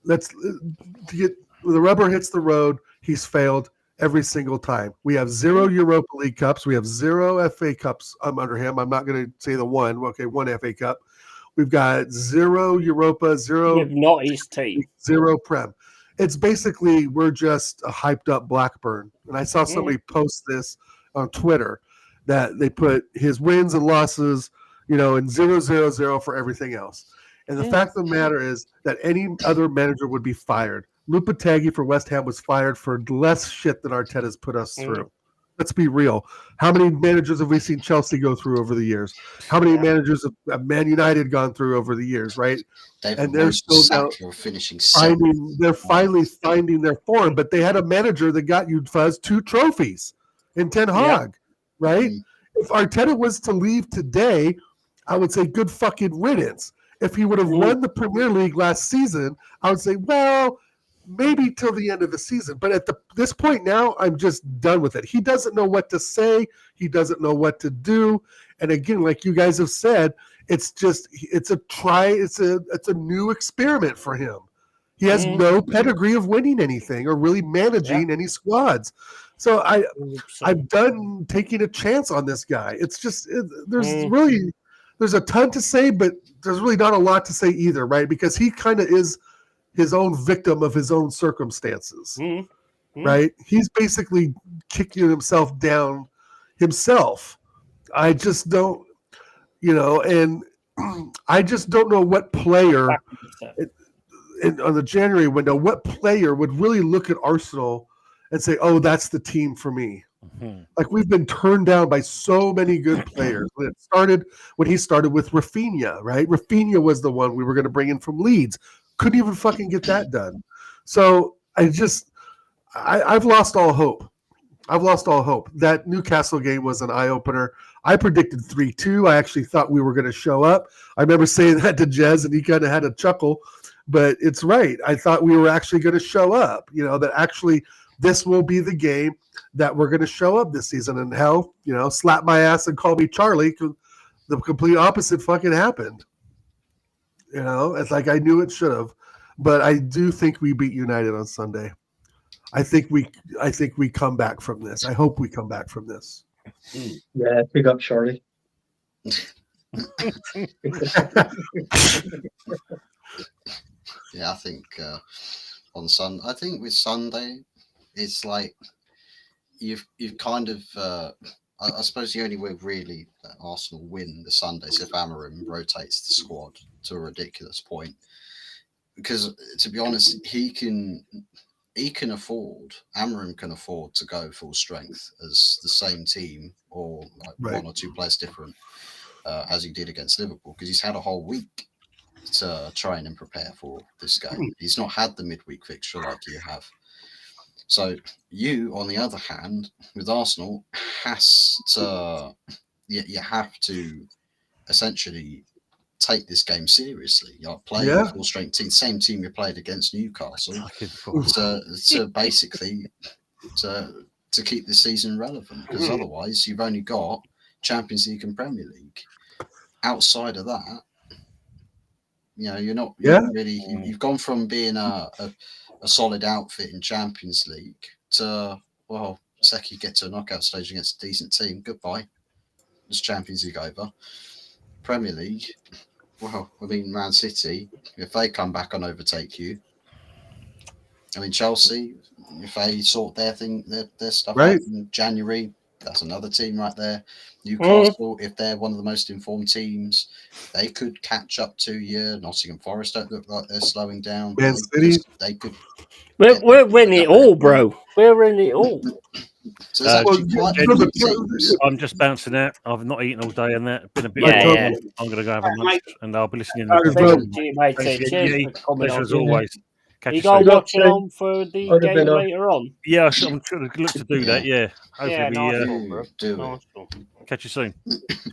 The rubber hits the road. He's failed every single time. We have 0 Europa League Cups. We have 0 FA Cups under him. I'm not going to say the one. Okay, 1 FA Cup. We've got 0 Europa, 0. With not his team. 0 Prem. It's basically we're just a hyped up Blackburn. And I saw somebody post this on Twitter that they put his wins and losses, and 0-0-0 for everything else. And the fact of the matter is that any other manager would be fired. Lopetegui for West Ham was fired for less shit than Arteta's put us through. Let's be real. How many managers have we seen Chelsea go through over the years? How many managers have Man United gone through over the years, right? And they're still now finishing they're finally finding their form, but they had a manager that got you, Fuzz, 2 trophies in Ten Hag, right? If Arteta was to leave today, I would say good fucking riddance. If he would have won the Premier League last season, I would say, well, maybe till the end of the season. But at this point now, I'm just done with it. He doesn't know what to say. He doesn't know what to do. And again, like you guys have said, it's a new experiment for him. He has no pedigree of winning anything or really managing any squads. So I'm done taking a chance on this guy. It's just there's a ton to say, but there's really not a lot to say either, right? Because he kind of is his own victim of his own circumstances, right? He's basically kicking himself down himself. I just don't, and I just don't know what player on the January window, what player would really look at Arsenal and say, oh, that's the team for me. Like, we've been turned down by so many good players. When he started with Rafinha, right? Rafinha was the one we were going to bring in from Leeds. Couldn't even fucking get that done. So I've lost all hope. I've lost all hope. That Newcastle game was an eye-opener. I predicted 3-2. I actually thought we were going to show up. I remember saying that to Jez, and he kind of had a chuckle. But it's right. I thought we were actually going to show up, that actually this will be the game that we're going to show up this season. And hell, slap my ass and call me Charlie. The complete opposite fucking happened. It's like I knew it should have. But I do think we beat United on Sunday. I think we come back from this. I hope we come back from this. Yeah, big up, Charlie. Yeah, I think on Sunday. I think with Sunday, it's like you've kind of. I suppose the only way really that Arsenal win the Sunday is if Amorim rotates the squad to a ridiculous point. because to be honest, he can afford, Amorim can afford to go full strength as the same team or like one or two players different as he did against Liverpool, because he's had a whole week to train and prepare for this game. He's not had the midweek fixture like you have. So you, on the other hand, with Arsenal, you have to essentially take this game seriously. You're playing a full strength team, same team you played against Newcastle, to basically to keep the season relevant, because otherwise you've only got Champions League and Premier League. Outside of that, you're not really. You've gone from being a solid outfit in Champions League to, well, the second you get to a knockout stage against a decent team, goodbye. It's Champions League over. Premier League, well, I mean, Man City, if they come back and overtake you, I mean, Chelsea, if they sort their stuff out in January, that's another team right there. Newcastle, if they're one of the most informed teams, they could catch up to you. Nottingham Forest don't look like they're slowing down. Man City, they could. We're winning it all, bro. We're winning it all. So it's actually quite a few teams. I'm just bouncing out. I've not eaten all day and that. Been a bit. Yeah. I'm going to go have a lunch and I'll be listening. Cheers for coming on. As always. You go watching on for the game later on? Yeah, I'm trying to look to do that. Yeah. Hopefully do it. Catch you soon.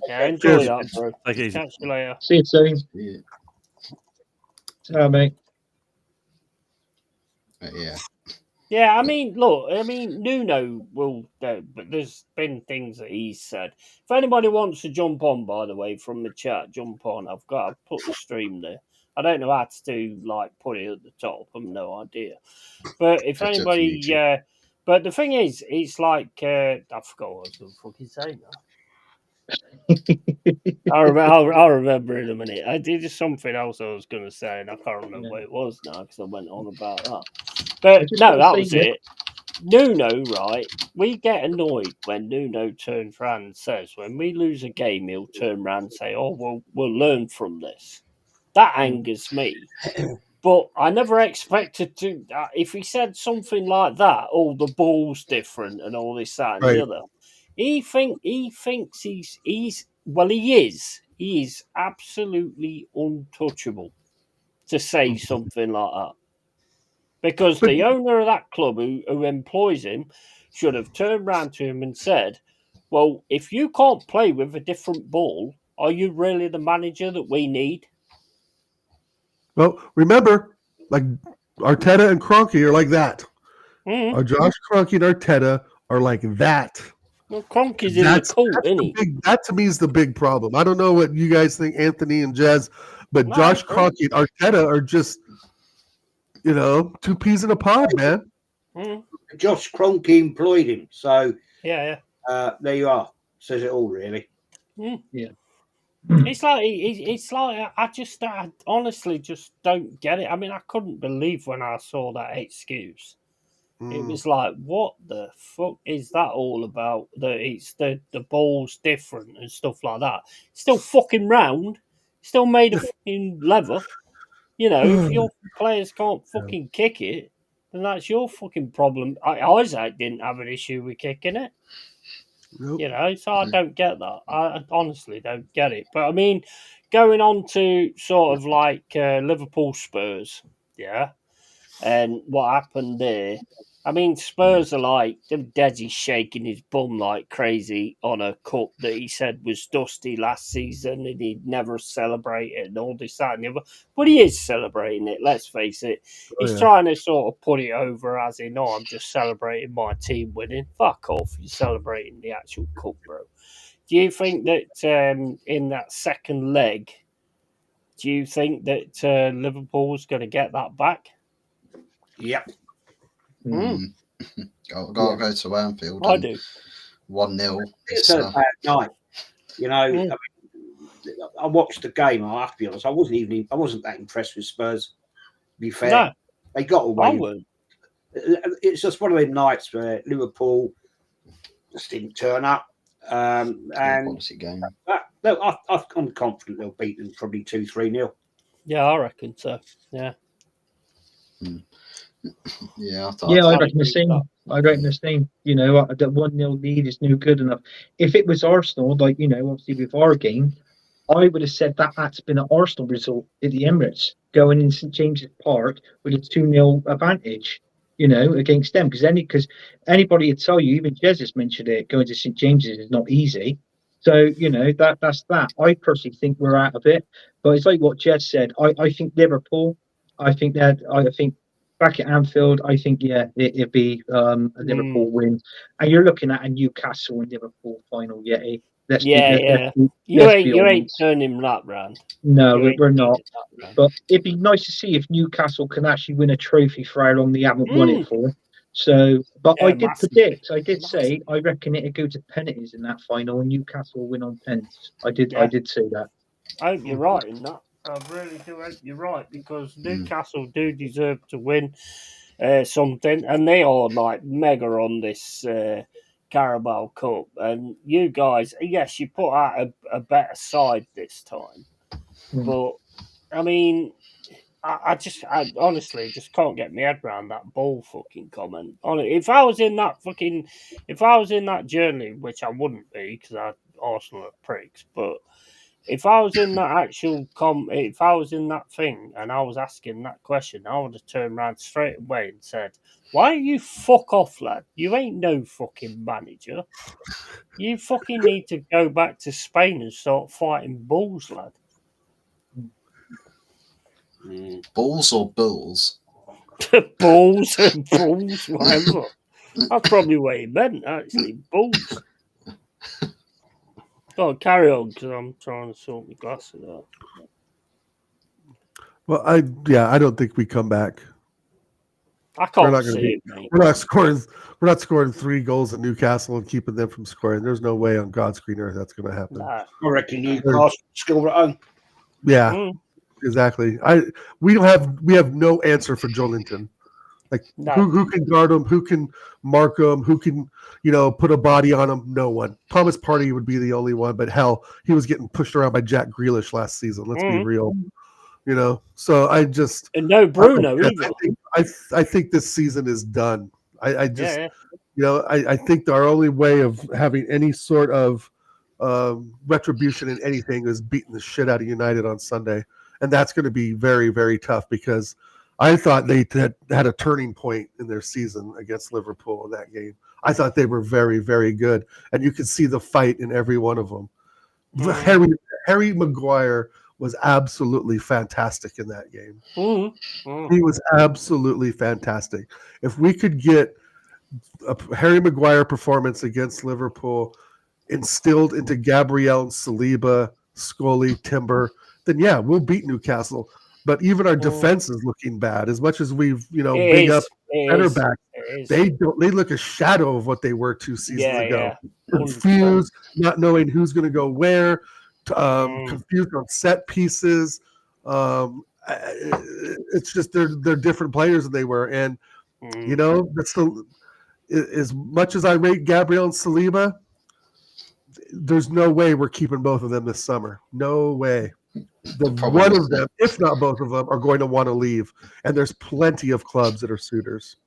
Yeah, enjoy that, bro. Take it easy. Catch you later. See you soon. Ciao, mate. Yeah. Yeah, I mean, look, Nuno will, but there's been things that he's said. If anybody wants to jump on, by the way, from the chat, jump on. I've put the stream there. I don't know how to do, put it at the top. I've no idea. But if anybody, but the thing is, it's like, I forgot what I was going to fucking say now. I'll remember in a minute. I did something else I was going to say, and I can't remember what it was now because I went on about that. But no, that was it. Nuno, right? We get annoyed when Nuno turns around and says, when we lose a game, he'll turn around and say, "Oh, we'll learn from this." That angers me. But I never expected to. If he said something like that, "Oh, the ball's different," and all this, that, and the other, he thinks he's well, he is. He is absolutely untouchable to say something like that. Because the owner of that club who employs him should have turned round to him and said, well, if you can't play with a different ball, are you really the manager that we need? Well, remember, like Arteta and Kroenke are like that. Or Josh Kroenke and Arteta are like that. Well, Kroenke's in the cult, isn't he? That to me is the big problem. I don't know what you guys think, Anthony and Jez, but Josh Kroenke and Arteta are just, two peas in a pod, man. Josh Kroenke employed him, so yeah. There you are. Says it all, really. Yeah. It's like I honestly just don't get it. I mean, I couldn't believe when I saw that excuse. It was like, what the fuck is that all about? The ball's different and stuff like that. Still fucking round, still made of fucking leather. If your players can't fucking kick it, then that's your fucking problem. Isaac didn't have an issue with kicking it. Nope. So I don't get that. I honestly don't get it. But I mean, going on to sort of like Liverpool Spurs, yeah, and what happened there. I mean, Spurs are like, Desi's shaking his bum like crazy on a cup that he said was dusty last season and he'd never celebrate it and all this, that, and the other. But he is celebrating it, let's face it. He's trying to sort of put it over as in, I'm just celebrating my team winning. Fuck off, you're celebrating the actual cup, bro. Do you think that in that second leg, do you think that Liverpool's going to get that back? Yep. Gotta go to Anfield. I do. 1-0. It's a bad night. I mean, I watched the game. I have to be honest. I wasn't that impressed with Spurs. To be fair, no, they got away. It's just one of them nights where Liverpool just didn't turn up. And game. I'm confident they'll beat them probably 2-3-0. Yeah, I reckon so. Yeah. Yeah, I reckon the same. I reckon the same. You know, that 1-0 lead is no good enough. If it was Arsenal, like, you know, obviously with our game, I would have said that that's been an Arsenal result at the Emirates, going in St James's Park with a 2-0 advantage, you know, against them. Because anybody would tell you, even Jez has mentioned it, going to St James's is not easy. So, you know, that's that. I personally think we're out of it. But it's like what Jez said. I think Liverpool, I think back at Anfield, I think, it'd be a Liverpool win. And you're looking at a Newcastle and Liverpool final, Yeti. Let's be You ain't honest. turning that round. No, we're not. But it'd be nice to see if Newcastle can actually win a trophy for how long they haven't won it for. So, but I did say, I reckon it'd go to penalties in that final, and Newcastle will win on pens. I did say that. I hope you're right in that. I really do hope you're right, because Newcastle do deserve to win something, and they are like mega on this Carabao Cup. And you guys, yes, you put out a better side this time, but I mean, I honestly just can't get my head around that ball fucking comment. If I was in that journey, which I wouldn't be because Arsenal are pricks, but if I was in that if I was in that thing and I was asking that question, I would have turned around straight away and said, "Why you fuck off, lad? You ain't no fucking manager. You fucking need to go back to Spain and start fighting bulls, lad." Balls or bulls? Balls and bulls, whatever. That's probably what he meant, actually. Bulls. Go on, carry on, because I'm trying to sort my glasses out. Well, I don't think we come back. I can't see it, mate. We're not scoring 3 goals at Newcastle and keeping them from scoring. There's no way on God's green earth that's going to happen. Nah. I reckon Newcastle score at home. Yeah, exactly. We have no answer for Joelinton. Like, who can guard him? Who can mark him? Who can, put a body on him? No one. Thomas Partey would be the only one, but hell, he was getting pushed around by Jack Grealish last season. Let's be real. So and no Bruno either. I think this season is done. I think our only way of having any sort of retribution in anything is beating the shit out of United on Sunday, and that's going to be very, very tough, because I thought they had a turning point in their season against Liverpool in that game. I thought they were very, very good, and you could see the fight in every one of them. Harry Maguire was absolutely fantastic in that game. He was absolutely fantastic. If we could get a Harry Maguire performance against Liverpool instilled into Gabriel, Saliba, Scully, Timber, then we'll beat Newcastle. But even our defense is looking bad. As much as we've, big up center back, they look a shadow of what they were 2 seasons ago. Confused, not knowing who's going to go where. Confused on set pieces. It's just they're different players than they were, and that's as much as I rate Gabriel and Saliba, there's no way we're keeping both of them this summer. No way. One of them, if not both of them, are going to want to leave, and there's plenty of clubs that are suitors.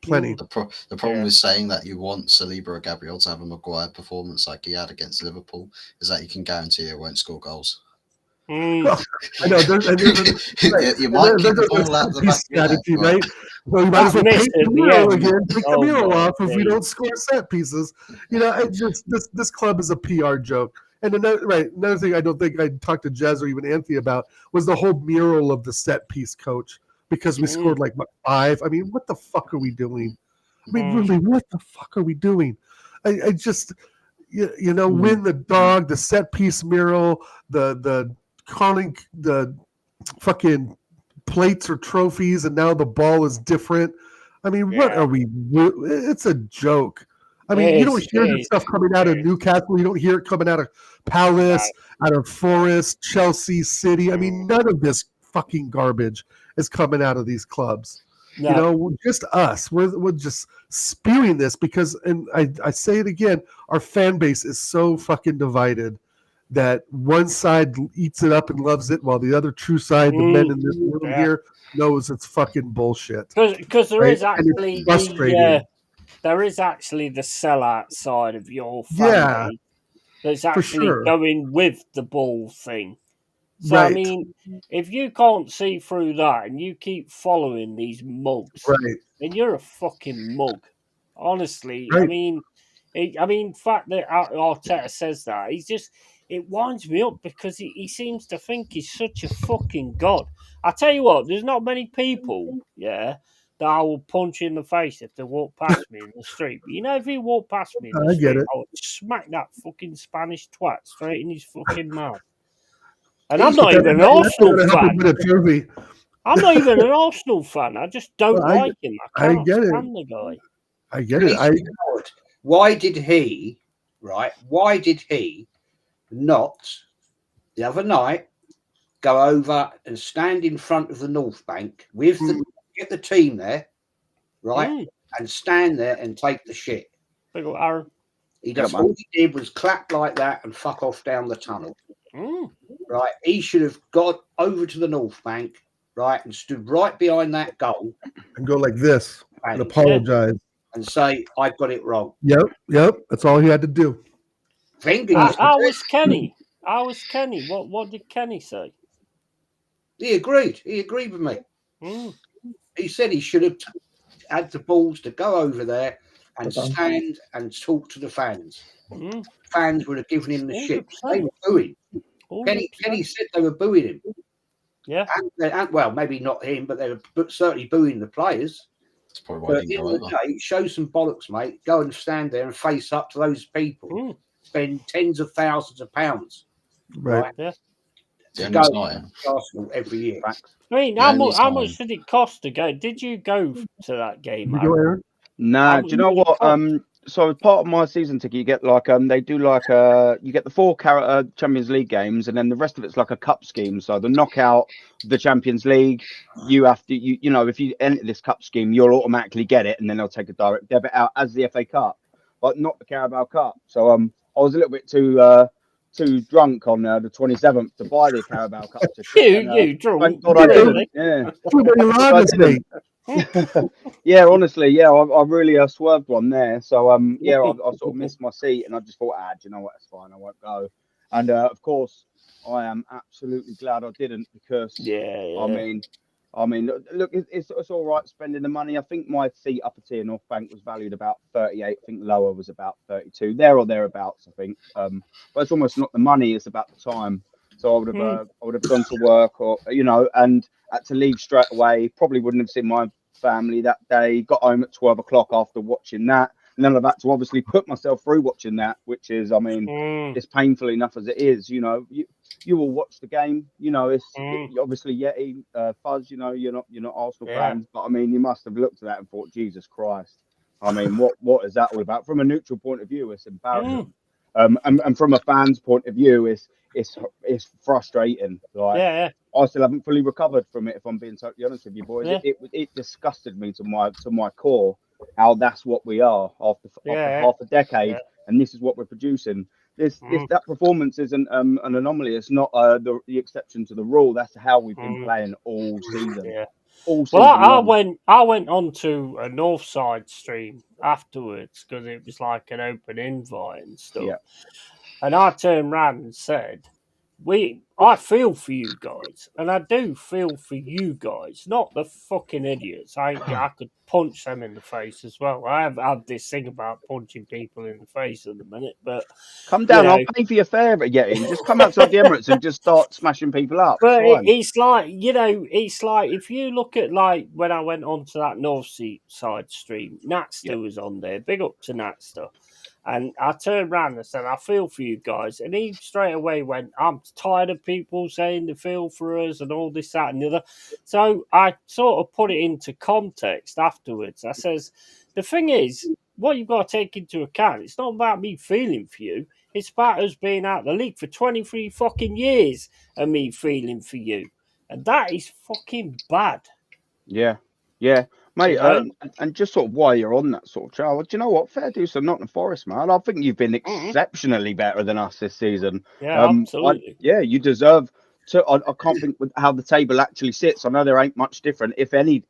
Plenty. The problem with saying that you want Saliba or Gabriel to have a Maguire performance like he had against Liverpool is that you can guarantee it won't score goals. I know. You might keep the ball out of the back strategy, right? So you might as well paint the mural again. Take the mural off if we don't score set pieces. This club is a PR joke. And another thing I don't think I talked to Jez or even Anthony about was the whole mural of the set piece coach, because we scored 5. I mean, what the fuck are we doing? I mean, really, what the fuck are we doing? I just, win the dog, the set piece mural, the calling the fucking plates or trophies, and now the ball is different. I mean, what are we? It's a joke. I mean, you don't hear this stuff coming out of Newcastle. You don't hear it coming out of Palace, out of Forest, Chelsea, City. I mean, none of this fucking garbage is coming out of these clubs. Just us. We're just spewing this because, and I say it again, our fan base is so fucking divided that one side eats it up and loves it, while the other true side, the men in this room here, knows it's fucking bullshit. Because there right? is actually there is actually the sellout side of your family that's actually going with the bull thing. So I mean, if you can't see through that and you keep following these mugs, then you're a fucking mug. Honestly, I mean, the fact that Arteta says that, it winds me up because he seems to think he's such a fucking god. I tell you what, there's not many people, that I will punch in the face if they walk past me in the street. But you know, if he walked past me in the street, I would smack that fucking Spanish twat straight in his fucking mouth. And I'm not even an Arsenal fan. I'm not even an Arsenal fan. I just don't like him. I can't stand the guy. I get it. Why did he not the other night go over and stand in front of the North Bank with get the team there, right, and stand there and take the shit? Big old Aaron. All he did was clap like that and fuck off down the tunnel. Right, he should have got over to the North Bank, right, and stood right behind that goal and go like this and apologize and say, "I got it wrong." Yep. That's all he had to do. How was Kenny? What did Kenny say? He agreed. He agreed with me. He said he should have had the balls to go over there and stand and talk to the fans. Fans would have given him the 100%. Shit. They were booing. Kenny said they were booing him. Yeah. And well, maybe not him, but they were certainly booing the players. That's probably why but at the end of the day, show some bollocks, mate. Go and stand there and face up to those people. Spend tens of thousands of pounds. Right. Yeah. To go to Arsenal every year. I mean, how much did it cost to go? Did you go to that game, Aaron? Nah, do you know what? So as part of my season ticket, you get like they do like you get the 4 Champions League games, and then the rest of it's like a cup scheme. So the knockout, the Champions League, you have to you know if you enter this cup scheme, you'll automatically get it, and then they'll take a direct debit out as the FA Cup, but not the Carabao Cup. So I was a little bit too drunk on the 27th to buy the Carabao Cup ticket. You drunk? Thank God I didn't. Yeah. Yeah, honestly, I really swerved one there. So I sort of missed my seat, and I just thought, you know what, it's fine, I won't go. And of course, I am absolutely glad I didn't, because I mean, look, it's all right spending the money. I think my seat upper tier North Bank was valued about 38. I think lower was about 32, there or thereabouts. I think, but it's almost not the money; it's about the time. So I would have gone to work, or and had to leave straight away. Probably wouldn't have seen my family that day. Got home at 12 o'clock after watching that, and then I've had to obviously put myself through watching that, which is, I mean, it's painful enough as it is. You will watch the game. It's obviously Yeti, Fuzz. You're not Arsenal fans, but I mean, you must have looked at that and thought, Jesus Christ. I mean, what is that all about? From a neutral point of view, it's embarrassing. And from a fan's point of view, it's frustrating. Like, I still haven't fully recovered from it, if I'm being totally honest with you, boys. It disgusted me to my core how that's what we are after half a decade, and this is what we're producing. That performance isn't an anomaly. It's not the exception to the rule. That's how we've been playing all season. I went onto a Northside stream afterwards because it was like an open invite and stuff. And I turned around and said, I feel for you guys, and I do feel for you guys, not the fucking idiots. I could punch them in the face as well. I have this thing about punching people in the face at the minute, but come down, I'll pay for your fare, but just come outside the Emirates and just start smashing people up. But it's like, it's like if you look at like when I went onto that North Side stream, Natster was on there. Big up to Natster. And I turned around and said, I feel for you guys. And he straight away went, I'm tired of people saying they feel for us and all this, that, and the other. So I sort of put it into context afterwards. I says, the thing is, what you've got to take into account, it's not about me feeling for you. It's about us being out of the league for 23 fucking years and me feeling for you. And that is fucking bad. Yeah. Mate, So, and just sort of while you're on that sort of trail, do you know what? Fair dues to Nottingham Forest, man. I think you've been exceptionally better than us this season. yeah, absolutely. You deserve to. I can't think with how the table actually sits. I know there ain't much different, if any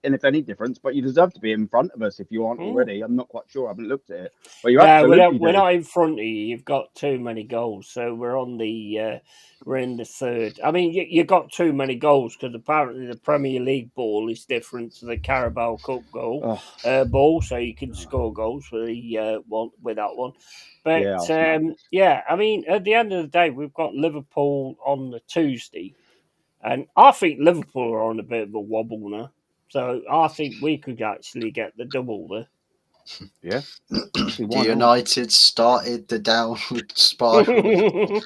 difference, but you deserve to be in front of us if you aren't already. I'm not quite sure. I haven't looked at it, but you absolutely we're do. not in front of you. You've got too many goals, so we're on the we're in the third. I mean, you got too many goals because apparently the Premier League ball is different to the Carabao Cup Oh, ball, so you can score goals with the one with that one. But yeah, I'll smack this. yeah, I mean, at the end of the day, we've got Liverpool on the Tuesday, and I think Liverpool are on a bit of a wobble now. So I think we could actually get the double there. Yeah. See, The why not? United started the downward spiral.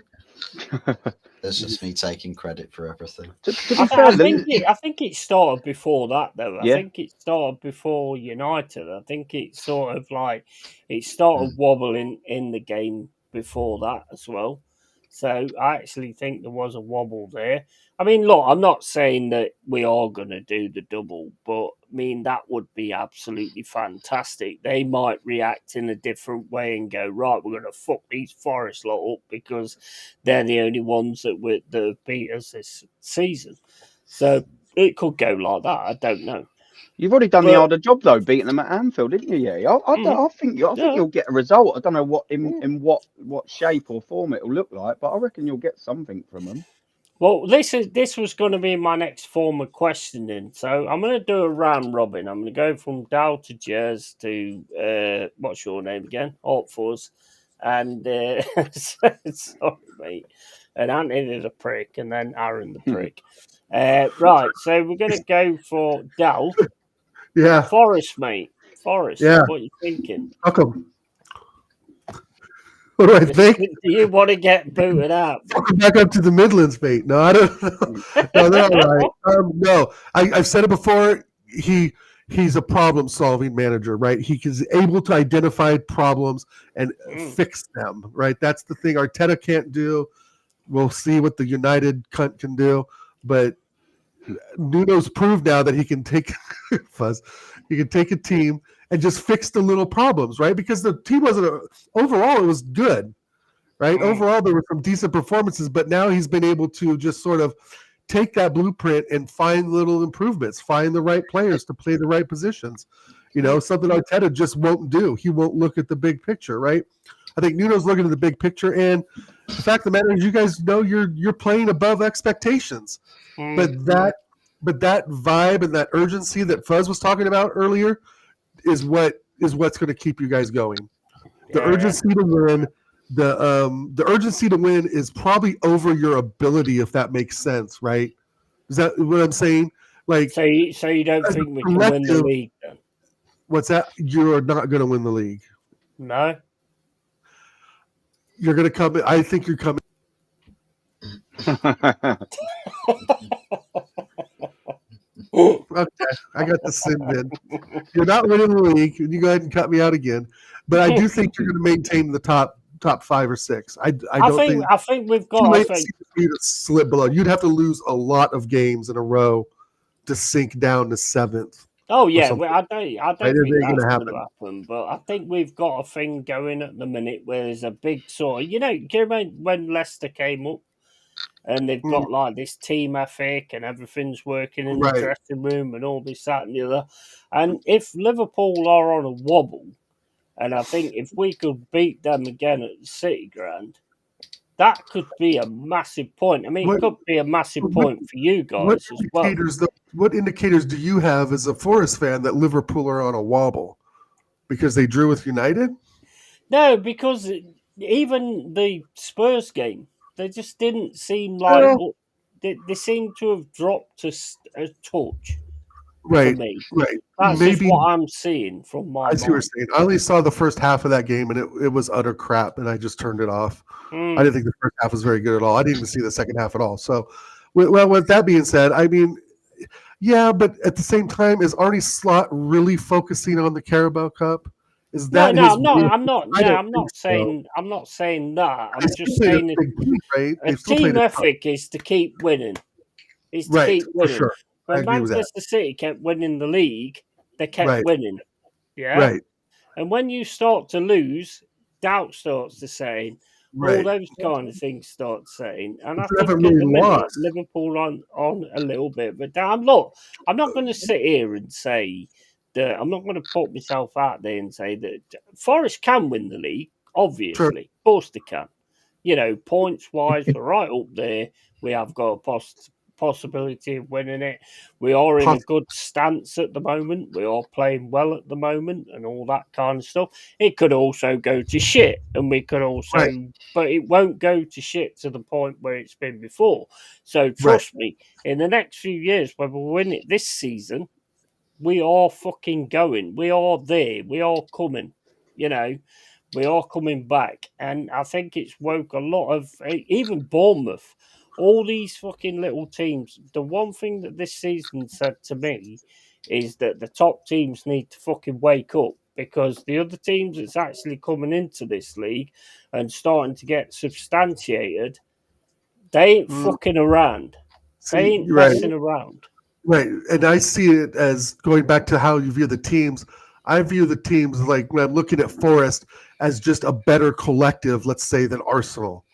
That's just me taking credit for everything. To be fair, I think it started before that though. I Yeah. think it started before United. I think it's sort of like it started wobbling in the game before that as well. So I actually think there was a wobble there. I mean, look, I'm not saying that we are going to do the double, but I mean, that would be absolutely fantastic. They might react in a different way and go, right, we're going to fuck these Forest lot up because they're the only ones that have beat us this season. So it could go like that. I don't know. You've already done the harder job though, beating them at Anfield, didn't you? Yeah, I think you'll get a result. I don't know what in what shape or form it'll look like, but I reckon you'll get something from them. Well, this was going to be my next form of questioning, so I'm going to do a round robin. I'm going to go from Dal to Jez to what's your name again? Altfors, and sorry, mate, and Anthony the prick, and then Aaron the prick. Right, so we're going to go for Dal. Yeah. Forest, mate. Forest. Yeah. What are you thinking? How come? What do I think? Do you want to get booted out? Back up to the Midlands, mate. No, I don't know. No, they're all right. No, I've said it before. He's a problem-solving manager, right? He is able to identify problems and fix them, right? That's the thing Arteta can't do. We'll see what the United cunt can do, but Nuno's proved now that he can take he can take a team and just fix the little problems, right? Because the team wasn't overall it was good, right? Overall there were some decent performances, but now he's been able to just sort of take that blueprint and find little improvements, find the right players to play the right positions. You know, something Arteta just won't do. He won't look at the big picture, right? I think Nuno's looking at the big picture, and the fact of the matter is, you guys know you're playing above expectations. But that vibe and that urgency that Fuzz was talking about earlier is what's going to keep you guys going. The urgency to win, the urgency to win is probably over your ability, if that makes sense, right? Is that what I'm saying? Like, so you don't think we can win the league then? What's that? You're not going to win the league. No. You're going to come. I think you're coming. Okay, I got the sin bin. You're not winning the league, and you go ahead and cut me out again. But I do think you're going to maintain the top 5 or 6. I think we've got. I think you to slip below. You'd have to lose a lot of games in a row to sink down to 7th. Oh yeah, I don't think that's going to happen. But I think we've got a thing going at the minute where there's a big sort of, do you remember when Leicester came up and they've got like this team ethic and everything's working in the dressing room and all this, that and the other. And if Liverpool are on a wobble, and I think if we could beat them again at the City Ground, that could be a massive point. I mean, it could be a massive point for you guys as well. What indicators do you have as a Forest fan that Liverpool are on a wobble? Because they drew with United? No, because even the Spurs game, they just didn't seem like... They seem to have dropped a touch for me. Right. That's just what I'm seeing from my mind. I see what you're saying. I only saw the first half of that game, and it was utter crap, and I just turned it off. I didn't think the first half was very good at all. I didn't even see the second half at all. So, well, with that being said, I mean, yeah, but at the same time, is Arne Slot really focusing on the Carabao Cup? Is that I'm not saying that. I'm just saying a team ethic is to keep winning. It's to keep winning. For sure. When Manchester City kept winning the league, they kept winning. Yeah. Right. And when you start to lose, doubt starts to set in. All Right. those kind of things start setting. And But I you think haven't at really the minute, lost. Liverpool on a little bit. But damn, look, I'm not going to sit here and say that I'm not going to put myself out there and say that Forest can win the league, obviously. Of course they can. You know, points wise, we're right up there. We have got a possibility of winning it. We are in a good stance at the moment. We are playing well at the moment and all that kind of stuff. It could also go to shit, and we could also, but it won't go to shit to the point where it's been before. So trust me, in the next few years, when we win it this season, we are fucking going. We are there. We are coming. You know, we are coming back. And I think it's woke a lot of, even Bournemouth, all these fucking little teams. The one thing that this season said to me is that the top teams need to fucking wake up, because the other teams that's actually coming into this league and starting to get substantiated, they ain't fucking around. They ain't messing around. Right. And I see it as, going back to how you view the teams, I view the teams, like when I'm looking at Forest, as just a better collective, let's say, than Arsenal.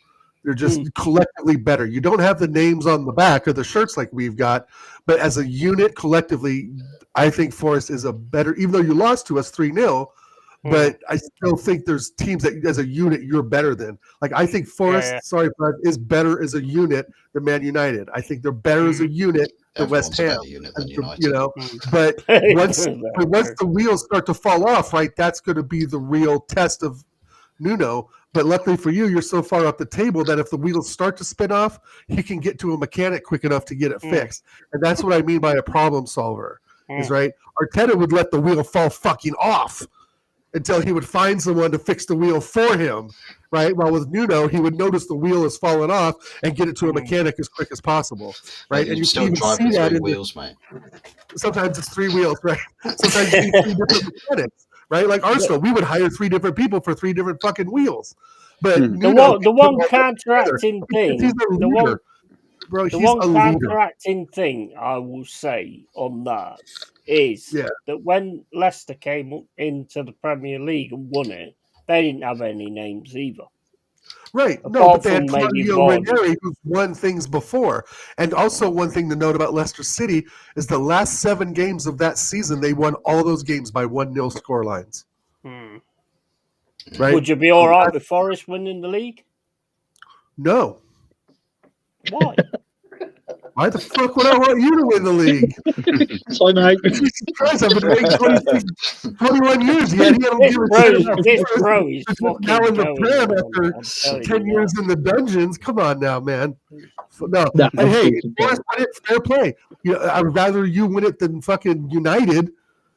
They're just collectively better. You don't have the names on the back or the shirts like we've got, but as a unit, collectively, I think Forest is a better, even though you lost to us 3-0, but I still think there's teams that as a unit you're better than. Like, I think Forest, is better as a unit than Man United. I think they're better as a unit than West Ham. You know, but once the wheels start to fall off, right, that's going to be the real test of Nuno. But luckily for you, you're so far up the table that if the wheels start to spin off, he can get to a mechanic quick enough to get it fixed. And that's what I mean by a problem solver. Is right. Arteta would let the wheel fall fucking off until he would find someone to fix the wheel for him, right? While with Nuno, he would notice the wheel has fallen off and get it to a mechanic as quick as possible, right? And you still can even drive see with that 3 in wheels, mate. sometimes it's 3 wheels, right? Sometimes you need 3 different mechanics, right? Like Arsenal, we would hire 3 different people for 3 different fucking wheels. But Nuno, the one counteracting thing, he's a leader. Bro, the he's one a leader. counteracting thing I will say on that is that when Leicester came up into the Premier League and won it, they didn't have any names either. Right. No, but they had Claudio Ranieri, who's won things before. And also one thing to note about Leicester City is the last 7 games of that season, they won all those games by 1-0 scorelines. Right? Would you be all right with Forest winning the league? No. Why? Why the fuck would I want you to win the league? So, mate. Jesus Christ, I've been waiting 21 years yet. He don't give a shit. This bro is fucking now in the going Prem after 10 years in the dungeons. Come on now, man. No. No, hey, Forest win it, fair play. You know, I'd rather you win it than fucking United,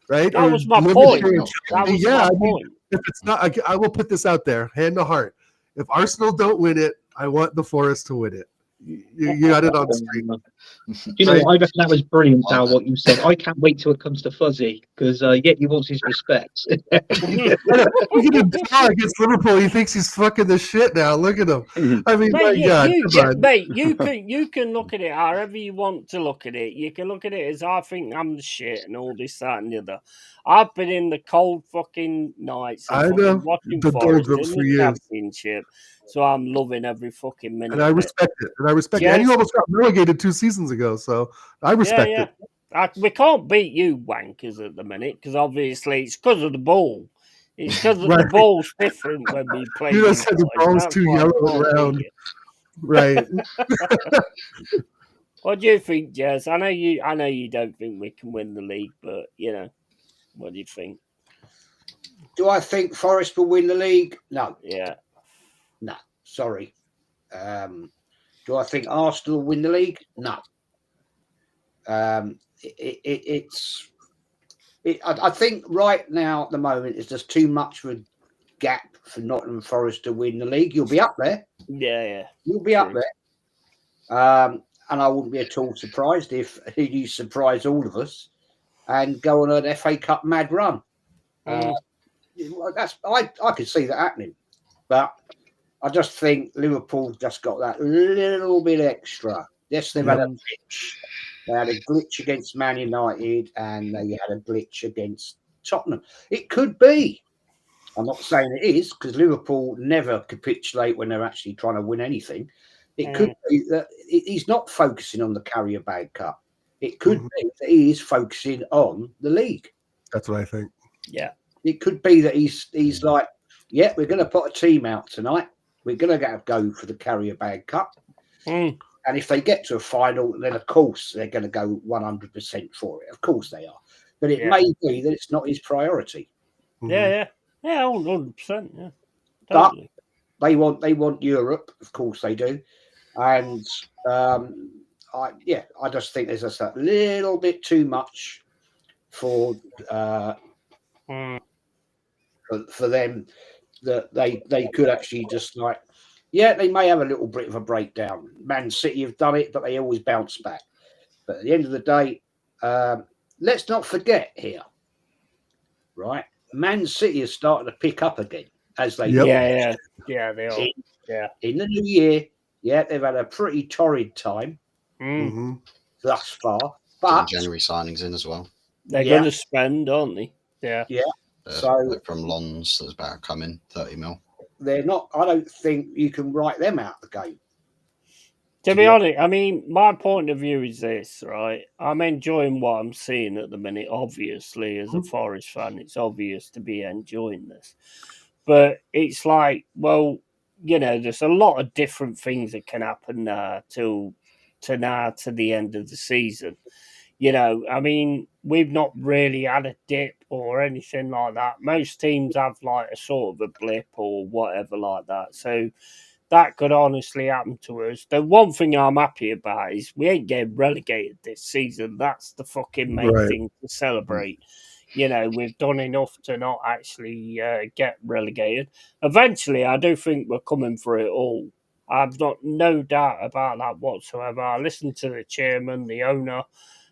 right? That was my point. That was my point. If it's not, I will put this out there, hand to heart. If Arsenal don't win it, I want the Forest to win it. You got it on screen. You know, I reckon that was brilliant, Sal, what you said. I can't wait till it comes to Fuzzy, because yet he wants his respect. Look at him against Liverpool. He thinks he's fucking the shit now. Look at him. I mean, mate, mate, you can look at it however you want to look at it. You can look at it as I think I'm the shit and all this, that, and the other. I've been in the cold fucking nights. I know watching the Forest doldrums in for the years. Championship, so I'm loving every fucking minute. And I respect it. And you almost got relegated 2 seasons ago, so I respect it. We can't beat you wankers at the minute because obviously it's because of the ball. It's because the ball's different when we play. You just said the ball's too yellow and round. Right. What do you think, Jez? I know you don't think we can win the league, but you know, what do you think? Do I think Forest will win the league? No. Yeah. No. Sorry. Do I think Arsenal will win the league? No. I think right now at the moment is just too much of a gap for Nottingham Forest to win the league. You'll be up there. Yeah. You'll be up there. And I wouldn't be at all surprised if you surprise all of us and go on an FA Cup mad run. I could see that happening, but I just think Liverpool just got that little bit extra. Yes, they've had a pitch They had a glitch against Man United, and they had a glitch against Tottenham. It could be. I'm not saying it is, because Liverpool never capitulate when they're actually trying to win anything. It could be that he's not focusing on the Carrier Bag Cup. It could be that he is focusing on the league. That's what I think. Yeah. It could be that he's like, yeah, we're going to put a team out tonight. We're going to go for the Carrier Bag Cup. And if they get to a final, then of course they're going to go 100% for it. Of course they are. But it may be that it's not his priority. Yeah, 100%. Yeah, totally. But they want Europe, of course they do. And I just think there's just a little bit too much for them that they could actually just like, they may have a little bit of a breakdown. Man City have done it, but they always bounce back. But at the end of the day, let's not forget here, right? Man City is starting to pick up again as they they are. In the new year, they've had a pretty torrid time thus far. But January signings in as well. They're going to spend, aren't they? Yeah. So from Lons, there's about coming 30 mil. They're not. I don't think you can write them out of the game. To be honest, I mean, my point of view is this, right? I'm enjoying what I'm seeing at the minute. Obviously, as a Forest fan, it's obvious to be enjoying this. But it's like, well, there's a lot of different things that can happen to the end of the season. I mean, we've not really had a dip or anything like that. Most teams have like a sort of a blip or whatever like that. So that could honestly happen to us. The one thing I'm happy about is we ain't getting relegated this season. That's the fucking main thing to celebrate. We've done enough to not actually get relegated. Eventually, I do think we're coming for it all. I've got no doubt about that whatsoever. I listened to the chairman, the owner,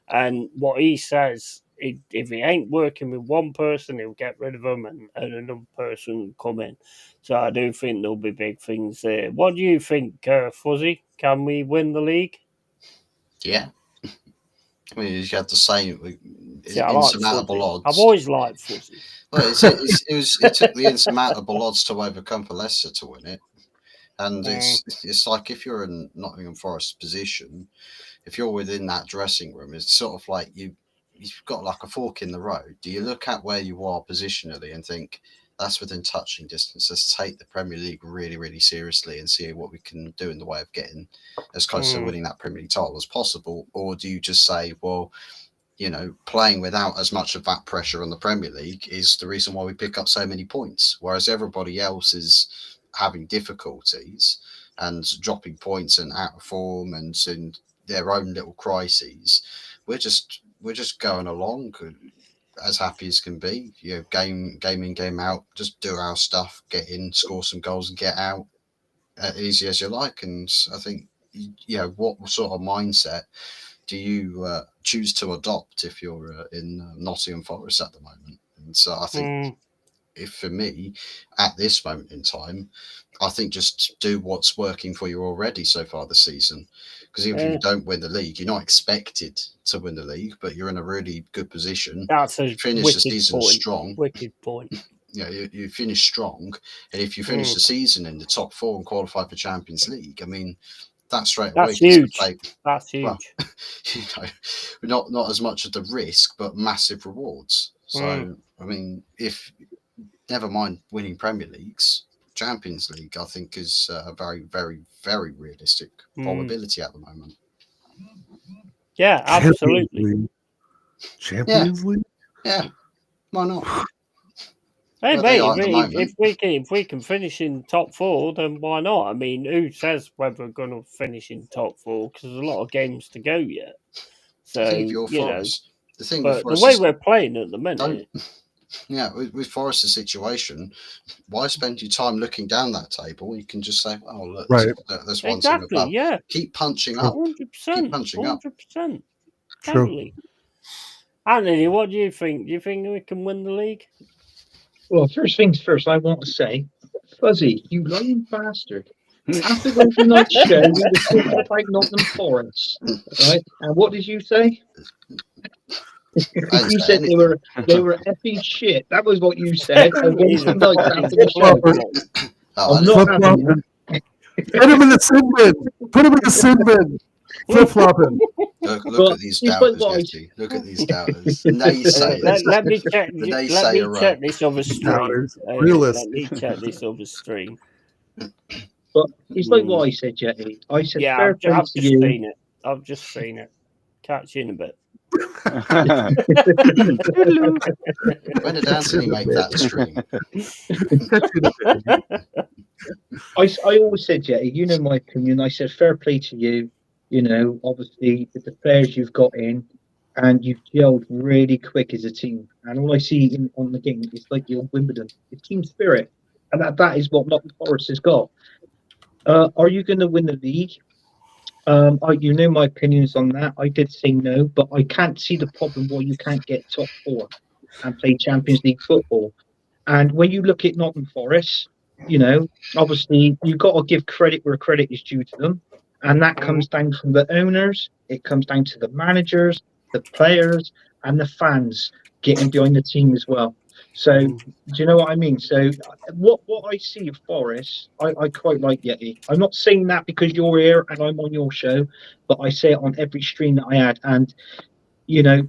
and what he says, if he ain't working with one person, he'll get rid of them and another person will come in. So I do think there'll be big things there. What do you think, Fuzzy? Can we win the league? Yeah. I mean, you had the same insurmountable odds. I've always liked Fuzzy. Well, it took the insurmountable odds to overcome for Leicester to win it. And it's like if you're in Nottingham Forest position, if you're within that dressing room, it's sort of like you've got like a fork in the road. Do you look at where you are positionally and think that's within touching distance? Let's take the Premier League really, really seriously and see what we can do in the way of getting as close to winning that Premier League title as possible? Or do you just say, well, playing without as much of that pressure on the Premier League is the reason why we pick up so many points, whereas everybody else is having difficulties and dropping points and out of form and in their own little crises. We're just going along as happy as can be. Game in, game out, just do our stuff, get in, score some goals and get out easy as you like. And I think what sort of mindset do you choose to adopt if you're in Nottingham Forest at the moment? And so I think if for me at this moment in time, I think just do what's working for you already so far this season. Because even if you don't win the league, you're not expected to win the league, but you're in a really good position. That's a finish the season strong. Wicked point. You finish strong, and if you finish the season in the top 4 and qualify for Champions League, I mean, that straight away. That's huge. That's huge. Well, not as much of the risk, but massive rewards. So I mean, if never mind winning Premier Leagues, Champions League, I think is a very, very, very realistic probability at the moment. Yeah, absolutely. Champions League? Yeah, why not? Hey, mate, if we can finish in top 4, then why not? I mean, who says whether we're going to finish in top 4? Because there's a lot of games to go yet. So, the way we're playing at the minute. Yeah, with Forest's situation, why spend your time looking down that table? You can just say, "Oh, look, there's one team above." Yeah, keep punching up. 100%. Keep punching 100%. up. Totally. Anthony, what do you think? Do you think we can win the league? Well, first things first, I want to say, Fuzzy, you lying bastard. After Wednesday night show, we were talking about Nottingham Forest, right? And what did you say? You said they were effing shit. That was what you said on Wednesday night after the show. I'm not having it. Put him in the sin bin. Put him in the sin bin. Flip flopping. Look at these doubters, Yeti. Look at these doubters. Naysayers. Let me check this other stream. Realist. Let me check this other stream. But it's like what I said, Jetty. I said, Yeah, fair play I've to just you. seen it. I've just seen it. Catch you in a bit. When did Anthony make that stream? I always said, Jetty, you know my opinion. I said, fair play to you. You know, obviously, with the players you've got in, and you've gelled really quick as a team. And all I see on the game is like your Wimbledon, the team spirit. And that is what Nottingham Forest has got. Are you going to win the league? You know my opinions on that. I did say no, but I can't see the problem why you can't get top 4 and play Champions League football. And when you look at Nottingham Forest, you know, obviously you've got to give credit where credit is due to them. And that comes down from the owners, it comes down to the managers, the players, and the fans getting behind the team as well. So, do you know what I mean? So, what I see of Forest, I quite like Yeti. I'm not saying that because you're here and I'm on your show, but I say it on every stream that I had. And, you know,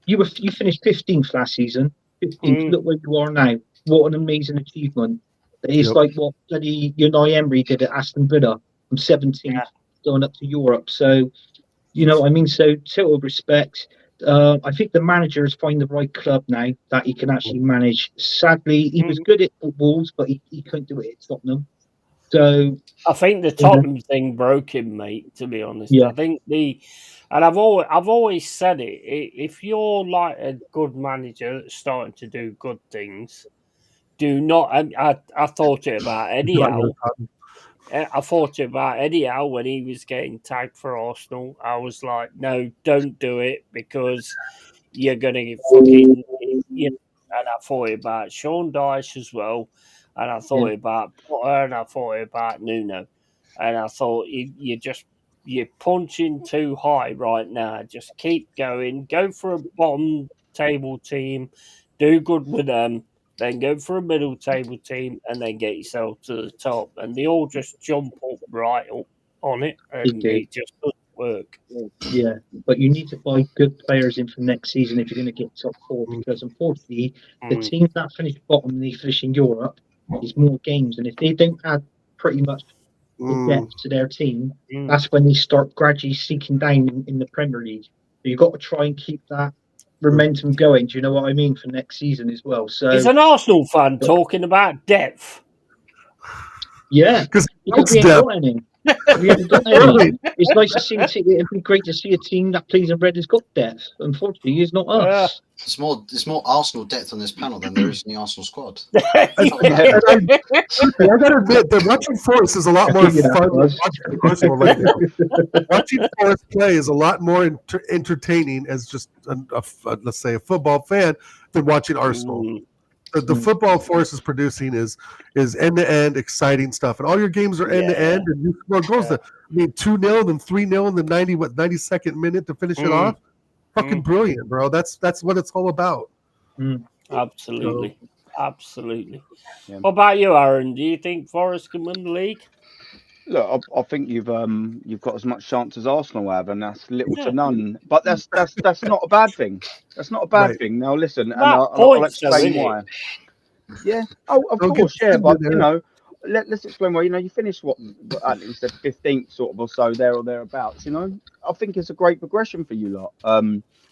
you finished 15th last season. 15th, look where you are now. What an amazing achievement. It's like what bloody Unai Emery did at Aston Villa from 17th going up to Europe. So, you know what I mean? So, total respect. I think the manager has found the right club now that he can actually manage. Sadly, he was good at Wolves, but he couldn't do it at Tottenham. So I think the Tottenham thing broke him, mate. To be honest, I think and I've always said it. If you're like a good manager that's starting to do good things, do not. I thought it about Eddie Howe. I thought about Eddie Howe when he was getting tagged for Arsenal. I was like, no, don't do it because you're going to get fucking. You know, and I thought about Sean Dyche as well. And I thought about Potter and I thought about Nuno. And I thought you're punching too high right now. Just keep going. Go for a bottom table team. Do good with them. Then go for a middle table team and then get yourself to the top. And they all just jump up right up on it and it just doesn't work. Yeah, but you need to buy good players in for next season if you're going to get top 4 because unfortunately the teams that finish bottom and they finish in Europe is more games. And if they don't add pretty much the depth to their team, that's when they start gradually seeking down in the Premier League. So you've got to try and keep that momentum going. Do you know what I mean for next season as well? So is an Arsenal fan talking about depth? Yeah, because we haven't got any. We haven't got any. It's nice to see a team. It'd be great to see a team that plays in red has got depth. Unfortunately, it's not us. There's more Arsenal depth on this panel than there is in the Arsenal squad. I gotta admit that watching Forest is a lot more fun than watching Arsenal right now. Watching Forest play is a lot more entertaining as just let's say a football fan than watching Arsenal. The football Forest is producing is end to end exciting stuff, and all your games are end to end, and you score goals. I mean, 2-0, then 3-0 in the 92nd minute to finish it off. Fucking brilliant, bro. That's what it's all about. Absolutely. Absolutely. Yeah. What about you, Aaron? Do you think Forest can win the league? Look, I think you've got as much chance as Arsenal have, and that's little to none. But that's not a bad thing. That's not a bad thing. Now listen, and I'll explain why. Yeah. Oh, of course, yeah. But you know, let's explain why. You know, you finished what at least 15th sort of or so there or thereabouts. You know, I think it's a great progression for you lot.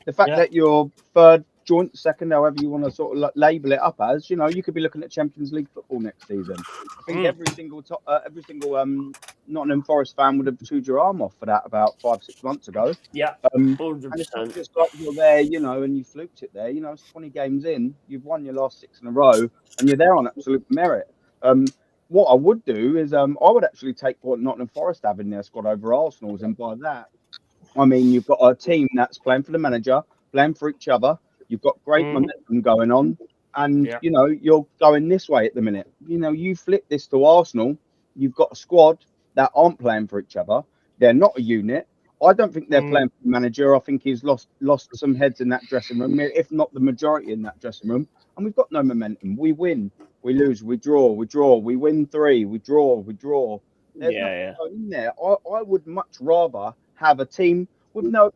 The fact that you're third, joint, second, however you want to sort of label it up as, you know, you could be looking at Champions League football next season. I think every single Nottingham Forest fan would have chewed your arm off for that about 5-6 months ago. Yeah, 100%. And it's not just like you're there, you know, and you fluked it there. You know, it's 20 games in, you've won your last 6 in a row, and you're there on absolute merit. What I would do is I would actually take what Nottingham Forest have in their squad over Arsenal's, and by that, I mean you've got a team that's playing for the manager, playing for each other. You've got great momentum going on, and you know you're going this way at the minute. You know, you flip this to Arsenal, you've got a squad that aren't playing for each other. They're not a unit. I don't think they're playing for the manager. I think he's lost some heads in that dressing room, if not the majority in that dressing room. And we've got no momentum. We win, we lose, we draw, we win 3, we draw. There's nothing going in there. I would much rather have a team with no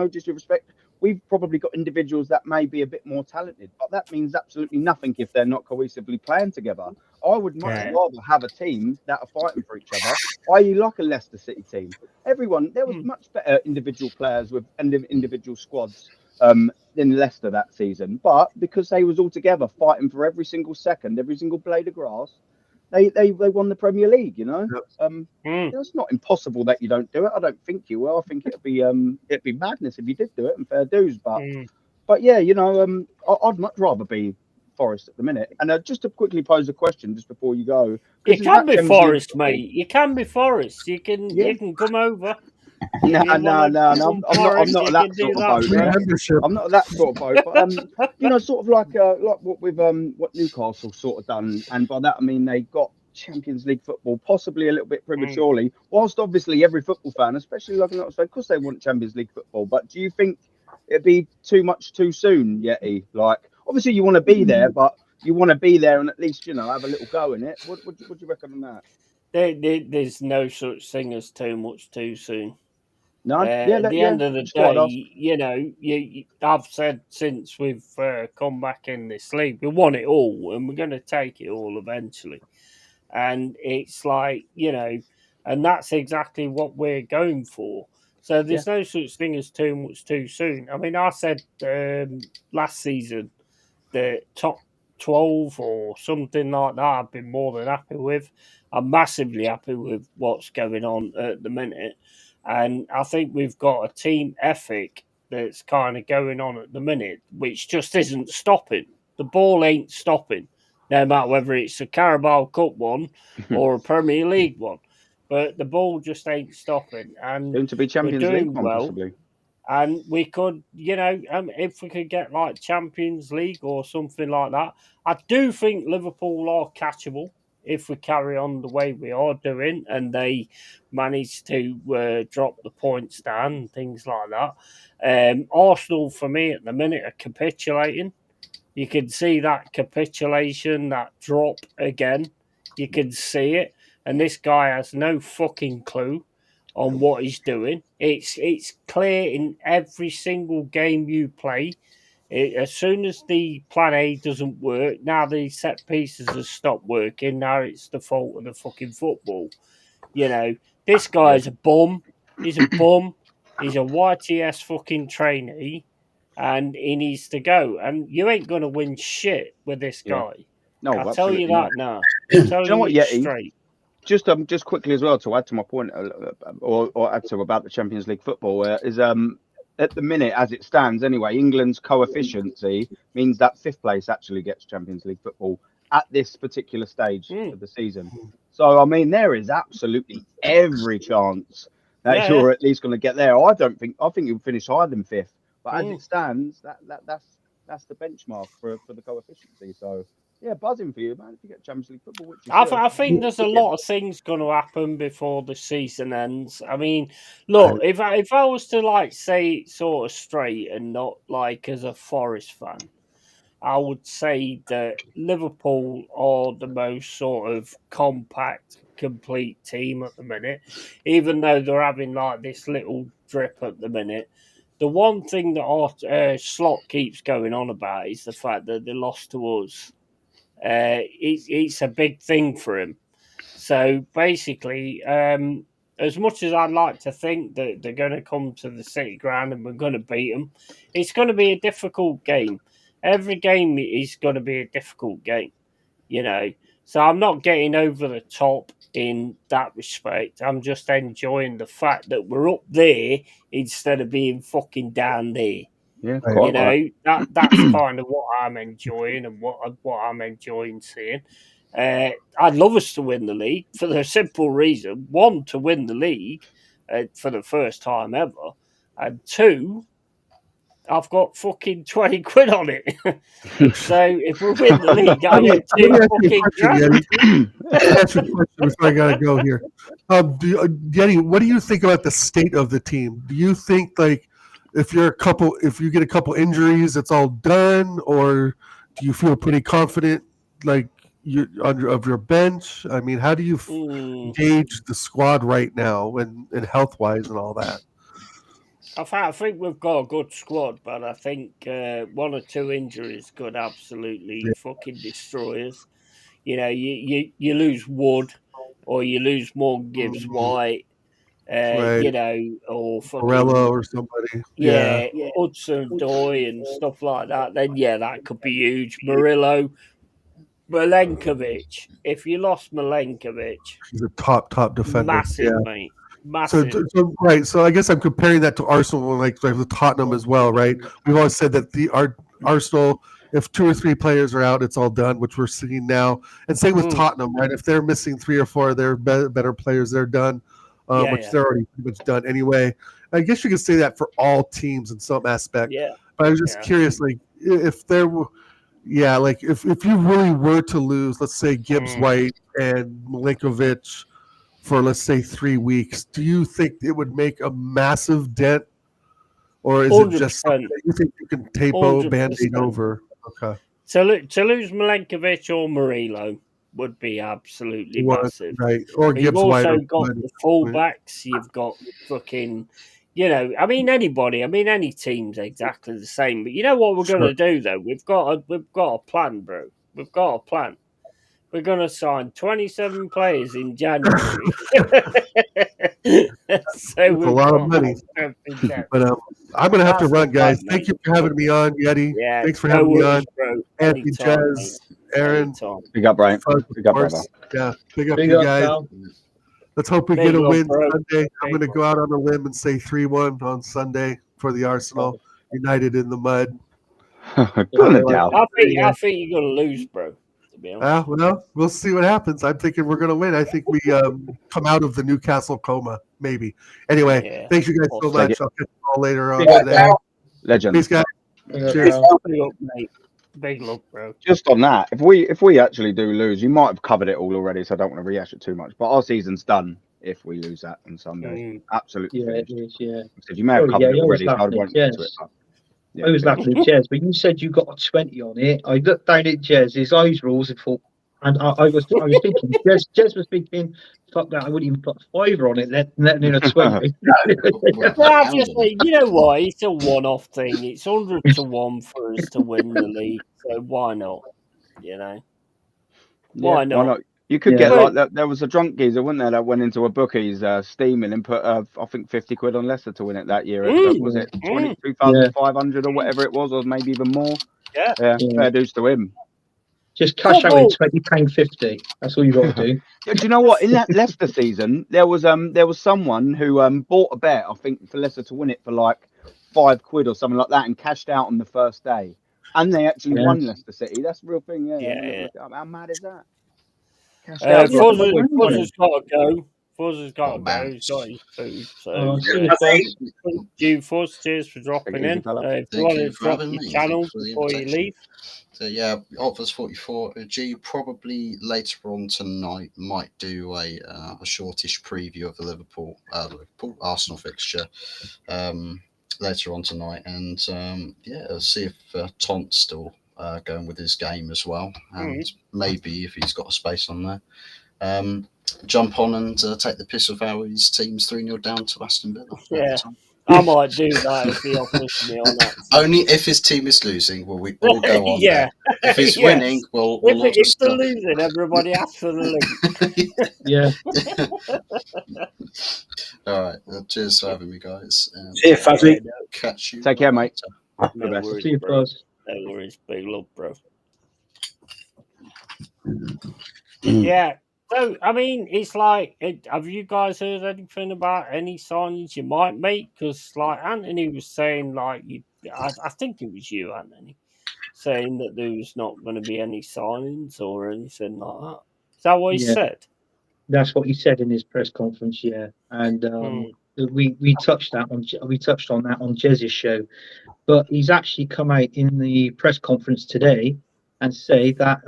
disrespect. We've probably got individuals that may be a bit more talented, but that means absolutely nothing if they're not cohesively playing together. I would much rather have a team that are fighting for each other, i.e., like a Leicester City team. There was much better individual players with individual squads than Leicester that season, but because they was all together fighting for every single second, every single blade of grass, they won the Premier League. You know, it's not impossible that you don't do it. I don't think you will. I think it'd be madness if you did do it, and fair dues. But yeah, you know, I'd much rather be Forest at the minute. And just to quickly pose a question just before you go, you can be Forest, mate. You can be Forest. You can come over. No, I'm not that sort of boat. I'm not that sort of boat. But you know, sort of like what with what Newcastle sort of done, and by that I mean they got Champions League football possibly a little bit prematurely. Whilst obviously every football fan, especially like of course they want Champions League football, but do you think it'd be too much too soon, Yeti? Like obviously you want to be there, but you want to be there and at least have a little go in it. What do you reckon on that? There's no such thing as too much too soon. No, at the end of the day, I've said since we've come back in this league, we want it all, and we're going to take it all eventually. And it's like, and that's exactly what we're going for. So there's no such thing as too much too soon. I mean, I said last season the top 12 or something like that I've been more than happy with. I'm massively happy with what's going on at the minute. And I think we've got a team ethic that's kind of going on at the minute, which just isn't stopping. The ball ain't stopping, no matter whether it's a Carabao Cup one or a Premier League one. But the ball just ain't stopping. And soon to be Champions we're doing League one, well. possibly. And we could, if we could get like Champions League or something like that, I do think Liverpool are catchable if we carry on the way we are doing and they manage to drop the points down and things like that. Arsenal, for me, at the minute, are capitulating. You can see that capitulation, that drop again. You can see it. And this guy has no fucking clue on what he's doing. It's clear in every single game you play. As soon as the plan A doesn't work, now the set pieces have stopped working. Now it's the fault of the fucking football. This guy's a bum. He's a bum. He's a YTS fucking trainee, and he needs to go. And you ain't gonna win shit with this guy. No, I'll tell you that now. Do you know what, Yeti? Straight. Just quickly as well to add to my point, or add to about the Champions League football, is at the minute as it stands anyway, England's coefficiency means that 5th place actually gets Champions League football at this particular stage of the season. So I mean, there is absolutely every chance that you're at least going to get there. I think you'll finish higher than 5th, but as it stands, that's the benchmark for the coefficiency. So. Yeah, buzzing for you, man. If you get Champions League football, which I think there's a lot of things going to happen before the season ends. I mean, look, if I was to say it sort of straight and not as a Forest fan, I would say that Liverpool are the most sort of compact, complete team at the minute, even though they're having this little drip at the minute. The one thing that our Slot keeps going on about is the fact that they lost to us. It's a big thing for him. So basically, as much as I'd like to think that they're going to come to the City Ground and we're going to beat them, it's going to be a difficult game. Every game is going to be a difficult game, So I'm not getting over the top in that respect. I'm just enjoying the fact that we're up there instead of being fucking down there. Yeah, that's kind of what I'm enjoying and what I'm enjoying seeing. I'd love us to win the league for the simple reason: 1, to win the league for the first time ever, and 2, I've got fucking 20 quid on it. So if we win the league, I get 2 fucking grand. Let me ask you a question before I gotta go here. Yeti, what do you think about the state of the team? Do you think like if you get a couple injuries, it's all done, or do you feel pretty confident like of your bench? I mean, how do you gauge the squad right now and health wise and all that? I think we've got a good squad, but I think 1 or 2 injuries could absolutely fucking destroy us. You know, you lose Wood, or you lose Morgan Gibbs White, Right. you know, or fucking Morello or somebody. Yeah, Hudson Doy and stuff like that. Then that could be huge. Murillo, Milenkovic. If you lost Milenkovic, he's a top defender. Massive, mate. Massive. So right. So I guess I'm comparing that to Arsenal, like the Tottenham as well, right? We've always said that our Arsenal, if 2 or 3 players are out, it's all done, which we're seeing now. And same with Tottenham, right? If they're missing 3 or 4 of their better players, they're done, which they're already pretty much done anyway. I guess you could say that for all teams in some aspect. Yeah. But I was just curious, like if there were, like if you really were to lose, let's say Gibbs White and Milenkovic for let's say 3 weeks, do you think it would make a massive dent, or is 100%. It just something that you think you can tape Band-Aid over? Okay. To lose Milenkovic or Murillo would be absolutely massive. Right. Or But Gibbs White. You've also got the fullbacks. You've got fucking, I mean, anybody. I mean, any team's exactly the same. But you know what we're going to do though? We've got a plan, bro. We've got a plan. We're going to sign 27 players in January. That's a lot of money. But I'm going to have to run, guys. Thank you for having me on, Yeti. Yeah, thanks for having me on. Anthony, Jez, Aaron. Big up, Brian. Big up, brother. Yeah, big up you guys. Pal. Let's hope we get a win Sunday. I'm going to go out on a limb and say 3-1 on Sunday for the Arsenal. United in the mud. I think you're going to lose, bro. Well, we'll see what happens. I'm thinking we're going to win. I think we come out of the Newcastle coma, maybe. Anyway, thanks you guys so much. I'll catch you all later on today. Legend. Peace, guys. Cheers. Big up, mate. Big luck, bro. Just on that, if we actually do lose, you might have covered it all already, so I don't want to rehash it too much. But our season's done if we lose that on Sunday. Absolutely. Yeah, it is. Yeah. So you may have covered it already, so I won't get into it. I was laughing at Jez, but you said you got a 20 on it. I looked down at Jez, his eyes rolls, and thought, and I was thinking, Jez was thinking, fuck that, I wouldn't even put a $5 on it, letting in a 20. Obviously, you know what? It's a one-off thing. It's 100-1 for us to win the league, so why not? Why not? You could get like that. There was a drunk geezer, wasn't there, that went into a bookie's steaming and put, I think, 50 quid on Leicester to win it that year. Was it 22,500 or whatever it was, or maybe even more? Yeah. Fair dues to him. Just cash out in £20.50. That's all you got to do. Do you know what? In that Leicester season, there was someone who bought a bet, I think, for Leicester to win it for like 5 quid or something like that, and cashed out on the first day, and they actually won Leicester City. That's a real thing. Yeah. How mad is that? Fuzz got to go. Fuzz has got to go. He's got his food. So, Fuzz, cheers for dropping in. If you want to drop your channel before you leave. So, Optus 44. G probably later on tonight might do a shortish preview of the Liverpool Arsenal fixture later on tonight. And, I'll see if Tont's still going with his game as well, and maybe if he's got a space on there, jump on and take the piss of how his team's 3-0 down to Aston Villa. Yeah, I might do that if he offers me on that. Only if his team is losing will we all go on. There. If he's winning, we'll if they're losing, everybody asks for the link. All right. Cheers for having me, guys. Cheers, Fuzzy. Catch you. Take care, mate. See you, Fuzz. No worries, big love, bro. Yeah. So, I mean, it's like, have you guys heard anything about any signings you might make? Because, like, Anthony was saying, like, I think it was you, Anthony, saying that there was not going to be any signings or anything like that. Is that what he said? That's what he said in his press conference, yeah. And we touched on that on Jez's show, but he's actually come out in the press conference today and say that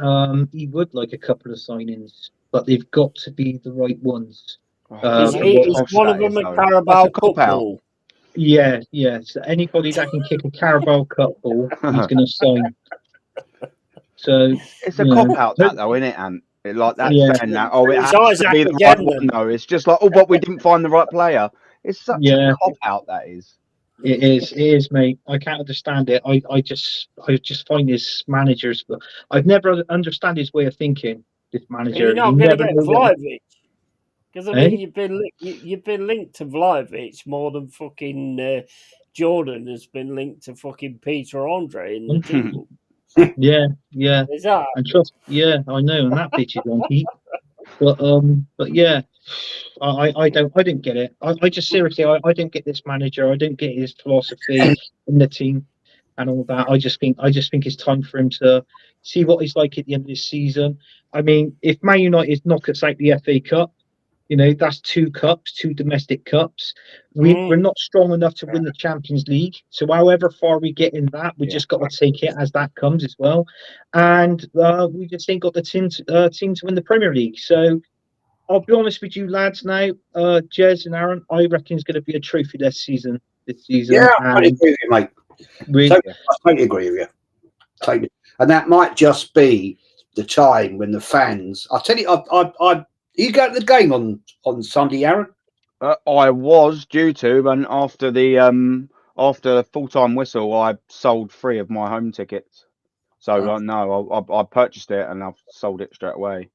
he would like a couple of signings, but they've got to be the right ones. Is one of them a Carabao Cup ball? Yeah. So anybody that can kick a Carabao Cup ball, he's going to sign. So it's a cop out, that though, isn't it? And like that saying that, it has to be the right one. Though it's just like, but we didn't find the right player. It's such a cop out. That is. It is, mate. I can't understand it. I just find his managers. I've never understand his way of thinking. This manager. You're not going to get Vlahovic because I mean you've been linked to Vlahovic more than fucking Jordan has been linked to fucking Peter Andre in the team. Yeah. Is that? And trust, I know, and that bitch is on heat. But yeah, I didn't get it. I just seriously, I didn't get this manager. I didn't get his philosophy in the team and all that. I just think it's time for him to see what he's like at the end of this season. I mean, if Man United knock us out the FA Cup, that's 2 cups, 2 domestic cups. We're not strong enough to win the Champions League. So however far we get in that, we just got to take it as that comes as well. And we just ain't got the team to win the Premier League. So I'll be honest with you lads now, Jez and Aaron, I reckon it's going to be a trophy this season. Yeah, I agree with you, mate. I totally agree with you. Totally. And that might just be the time when the fans... I'll tell you, you go to the game on Sunday, Aaron? I was due to, and after the full-time whistle, I sold 3 of my home tickets. So no, I purchased it and I've sold it straight away.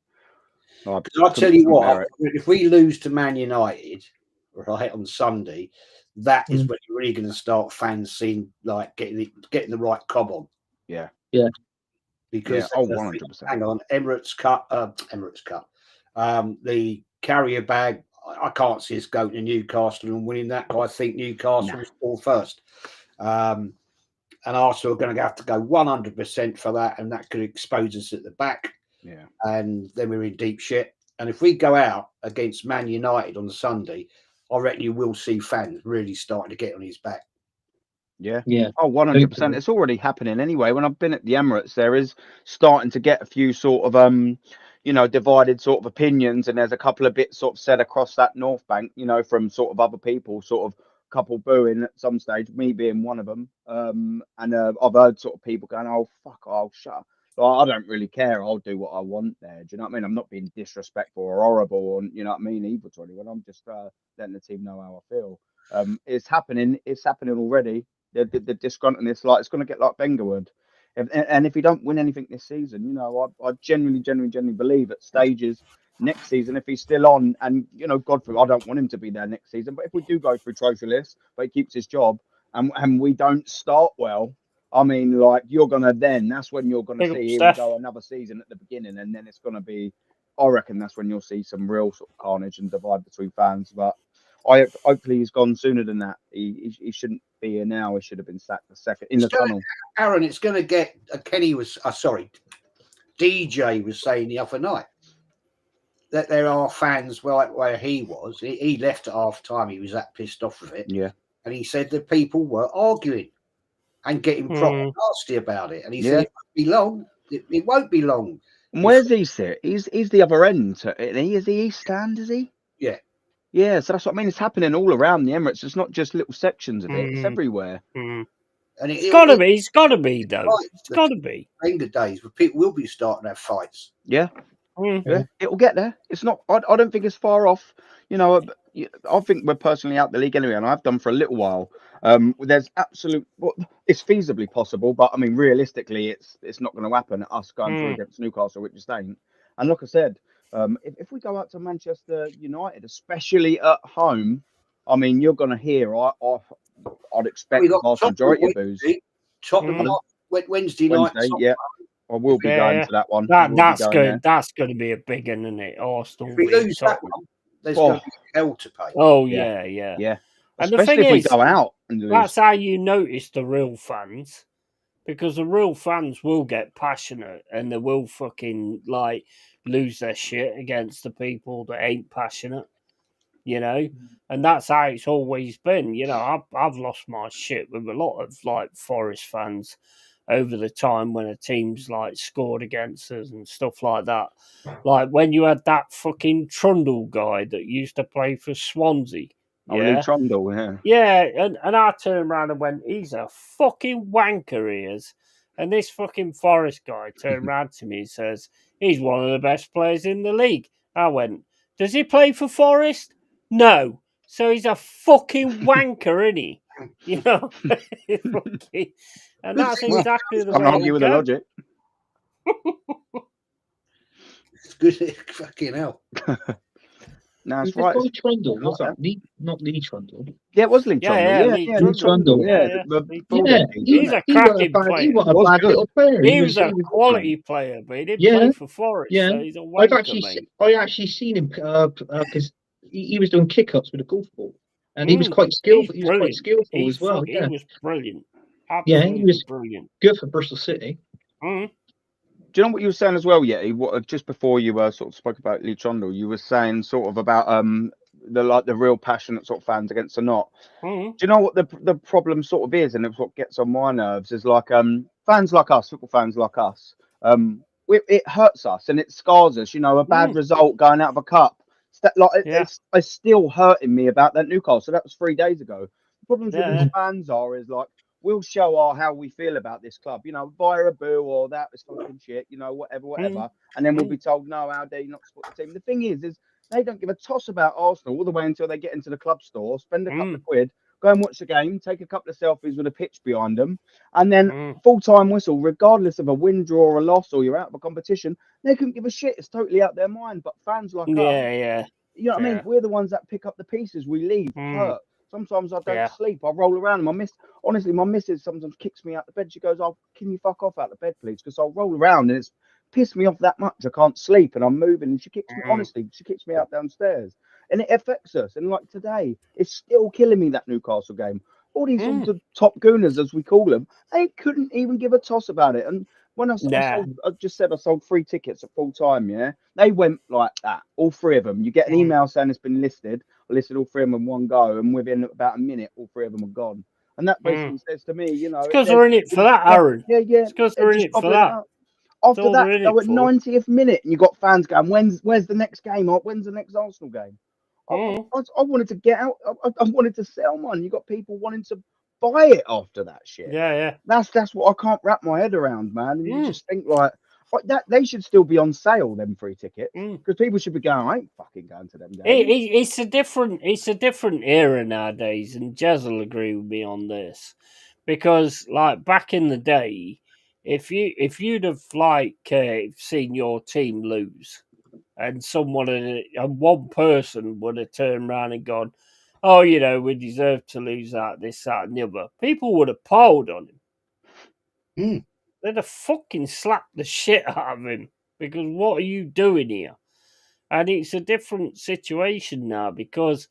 I'll tell you what, if we lose to Man United, right, on Sunday, that is when you're really going to start fans seeing like getting the right cob on. Yeah. Because 100%. Hang on, Emirates Cup. The carrier bag, I can't see us going to Newcastle and winning that. I think Newcastle will score first. And Arsenal are going to have to go 100% for that, and that could expose us at the back. Yeah. And then we're in deep shit. And if we go out against Man United on Sunday, I reckon you will see fans really starting to get on his back. Yeah. Oh, 100%. It's already happening anyway. When I've been at the Emirates, there is starting to get a few sort of divided sort of opinions, and there's a couple of bits sort of said across that North Bank, from sort of other people, sort of couple booing at some stage, me being one of them. And I've heard sort of people going, "Oh fuck, I'll shut up. I don't really care. I'll do what I want there." Do you know what I mean? I'm not being disrespectful or horrible, or either to anyone. I'm just letting the team know how I feel. It's happening. It's happening already. The disgruntledness, like it's going to get like Wenger would. And if he don't win anything this season, I genuinely believe at stages next season, if he's still on, and Godfrey, I don't want him to be there next season, but if we do go through trophyless, but he keeps his job, and we don't start well, I mean, like that's when you're gonna see him go another season at the beginning, and then it's gonna be, I reckon that's when you'll see some real sort of carnage and divide between fans. But hopefully he's gone sooner than that. He shouldn't be here now. He should have been sacked in the tunnel. Aaron, it's going to get. DJ was saying the other night that there are fans where he was. He left at half time. He was that pissed off with it. Yeah, and he said that people were arguing and getting proper nasty about it. And he said it won't be long. It won't be long. And where's he sit? He's the other end. Is he East Stand? Is he? Yeah. Yeah, so that's what I mean. It's happening all around the Emirates. It's not just little sections of it. It's everywhere. And it's got to be. It's got to be, though. It's got to be. Wenger days where people will be starting to have fights. Yeah. Yeah, it will get there. It's not. I don't think it's far off. I think we're personally out the league anyway, and I've done for a little while. There's it's feasibly possible, but I mean, realistically, it's not going to happen. Us going through against Newcastle, which just ain't. And like I said, if we go out to Manchester United, especially at home, I mean, you're going to hear. I'd expect the vast majority of boos. Wednesday night. Yeah. I will be going to that one. That's good. That's going to be a big one, isn't it? Arsenal. If we lose that one, there's going to be hell to pay. Oh yeah. And especially if we go out and lose. That's how you notice the real fans, because the real fans will get passionate and they will fucking lose their shit against the people that ain't passionate. you know, and that's how it's always been. You know, I've lost my shit with a lot of like Forest fans over the time when a team's like scored against us and stuff like that. Like when you had that fucking Trundle guy that used to play for Swansea. Oh, Lee Yeah. Trundle, yeah. Yeah, and I turned around and went, he's a fucking wanker, he is. And this fucking Forest guy turned around to me and says, he's one of the best players in the league. I went, does he play for Forest? No. So he's a fucking wanker, isn't he? You know? And that's exactly the Can't way argue it'll with the go. logic. It's good. Fucking hell. No, Was it's the right. guy Trundle? Was that not Lee Trundle? Yeah, it was Lee Yeah, Trundle. yeah, Yeah, Lee yeah, Lee Trundle. Yeah, the Lee Bulldog Yeah, team, He's wasn't a it? he was a cracking bad, player. he was a Was bad good. little player. He was a he was quality player, but he didn't Yeah, play for Forest, yeah. so he's a I've wanker, actually, mate. I actually seen him because he was doing kick-ups with a golf ball, and he was quite He's skillful. He was quite brilliant. skillful as well. He Yeah, was brilliant. yeah, Absolutely he was brilliant. good for Bristol City. Mm. Do you know what you were saying as well, Yeti? What just before you sort of spoke about Lee Trundle, you were saying sort of about the real passionate sort of fans against the not. Mm. Do you know what the problem sort of is, and it's what gets on my nerves is like fans like us, football fans like us, it hurts us and it scars us. You know, a bad result going out of a cup, it's still hurting me about that Newcastle. That was 3 days ago. The problems with these fans is like, we'll show how we feel about this club, you know, via a boo or that was fucking shit, you know, whatever. And then we'll be told, no, how dare you not support the team? The thing is they don't give a toss about Arsenal all the way until they get into the club store, spend a couple of quid, go and watch the game, take a couple of selfies with a pitch behind them, and then full-time whistle, regardless of a win, draw, or a loss, or you're out of a competition, they couldn't give a shit. It's totally out their mind. But fans like us, you know what I mean? We're the ones that pick up the pieces. We leave hurt. Sometimes I don't sleep. I roll around. My missus sometimes kicks me out the bed. She goes, "Oh, can you fuck off out the bed, please?" Because I'll roll around and it's pissed me off that much. I can't sleep and I'm moving. And she kicks me. Honestly, she kicks me out downstairs, and it affects us. And like today, it's still killing me, that Newcastle game. All these top gooners, as we call them, they couldn't even give a toss about it. And when I just said I sold 3 tickets at full time, yeah, they went like that. All 3 of them. You get an email saying it's been listed. I listed all 3 of them in one go, and within about a minute, all 3 of them are gone. And that basically says to me, you know, it's because they're in it for that, Aaron. Yeah. It's because they're in it for that. After that, go at 90th minute, and you got fans going, "Where's the next game? Or when's the next Arsenal game?" I wanted to get out. I wanted to sell mine. You got people wanting to buy it after that shit. Yeah. That's what I can't wrap my head around, man. And you just think like that they should still be on sale, them free tickets, because people should be going, I ain't fucking going to them games. It's a different era nowadays, and Jez will agree with me on this, because like back in the day, if you'd have like seen your team lose, and one person would have turned around and gone, "Oh, you know, we deserve to lose that, this, that, and the other," people would have piled on him. They'd have fucking slapped the shit out of him, because what are you doing here? And it's a different situation now, because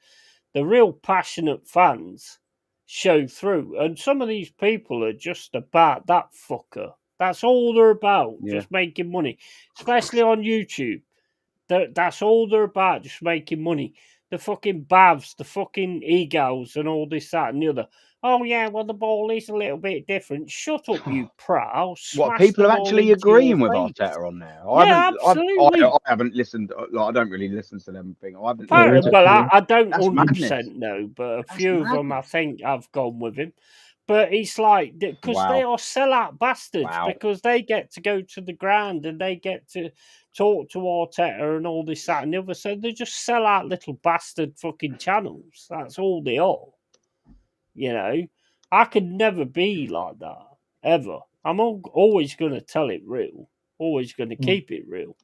the real passionate fans show through. And some of these people are just about that fucker. That's all they're about, just making money, especially on YouTube. That's all they're about, just making money. The fucking Bavs, the fucking egos, and all this, that, and the other. Oh, yeah, well, the ball is a little bit different. Shut up, you prat. I'll What, smash people the are ball actually into your agreeing with face. Arteta on there? Yeah, absolutely. I haven't listened. Like, I don't really listen to them. I haven't. Well, I don't That's 100% know, but a few of them I think I've gone with him. But it's like, because they are sellout bastards, because they get to go to the ground and they get to talk to Arteta and all this, that, and the other. So they just sell out little bastard fucking channels. That's all they are. You know, I could never be like that, ever. I'm always going to tell it real, always going to keep it real.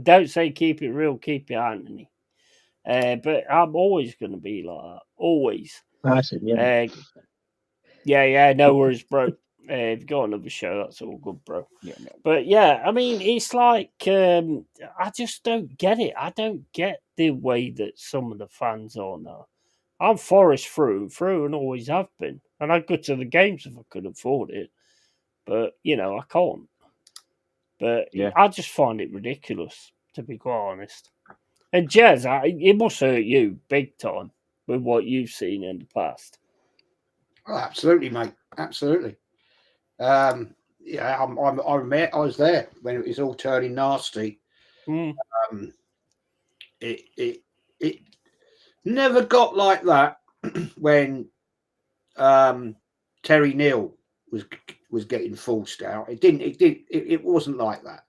Don't say keep it real, keep it Anthony. But I'm always going to be like that, always. That's it, yeah. Yeah, no worries, bro. If you got another show, that's all good, bro. Yeah. But yeah, I mean, it's like, I just don't get it. I don't get the way that some of the fans are now. I'm Forest through and through, and always have been. And I'd go to the games if I could afford it. But, you know, I can't. But I just find it ridiculous, to be quite honest. And Jez, it must hurt you big time with what you've seen in the past. Oh, absolutely, mate. Absolutely. Yeah, I was there when it was all turning nasty. It never got like that when Terry Neal was getting forced out. It wasn't like that.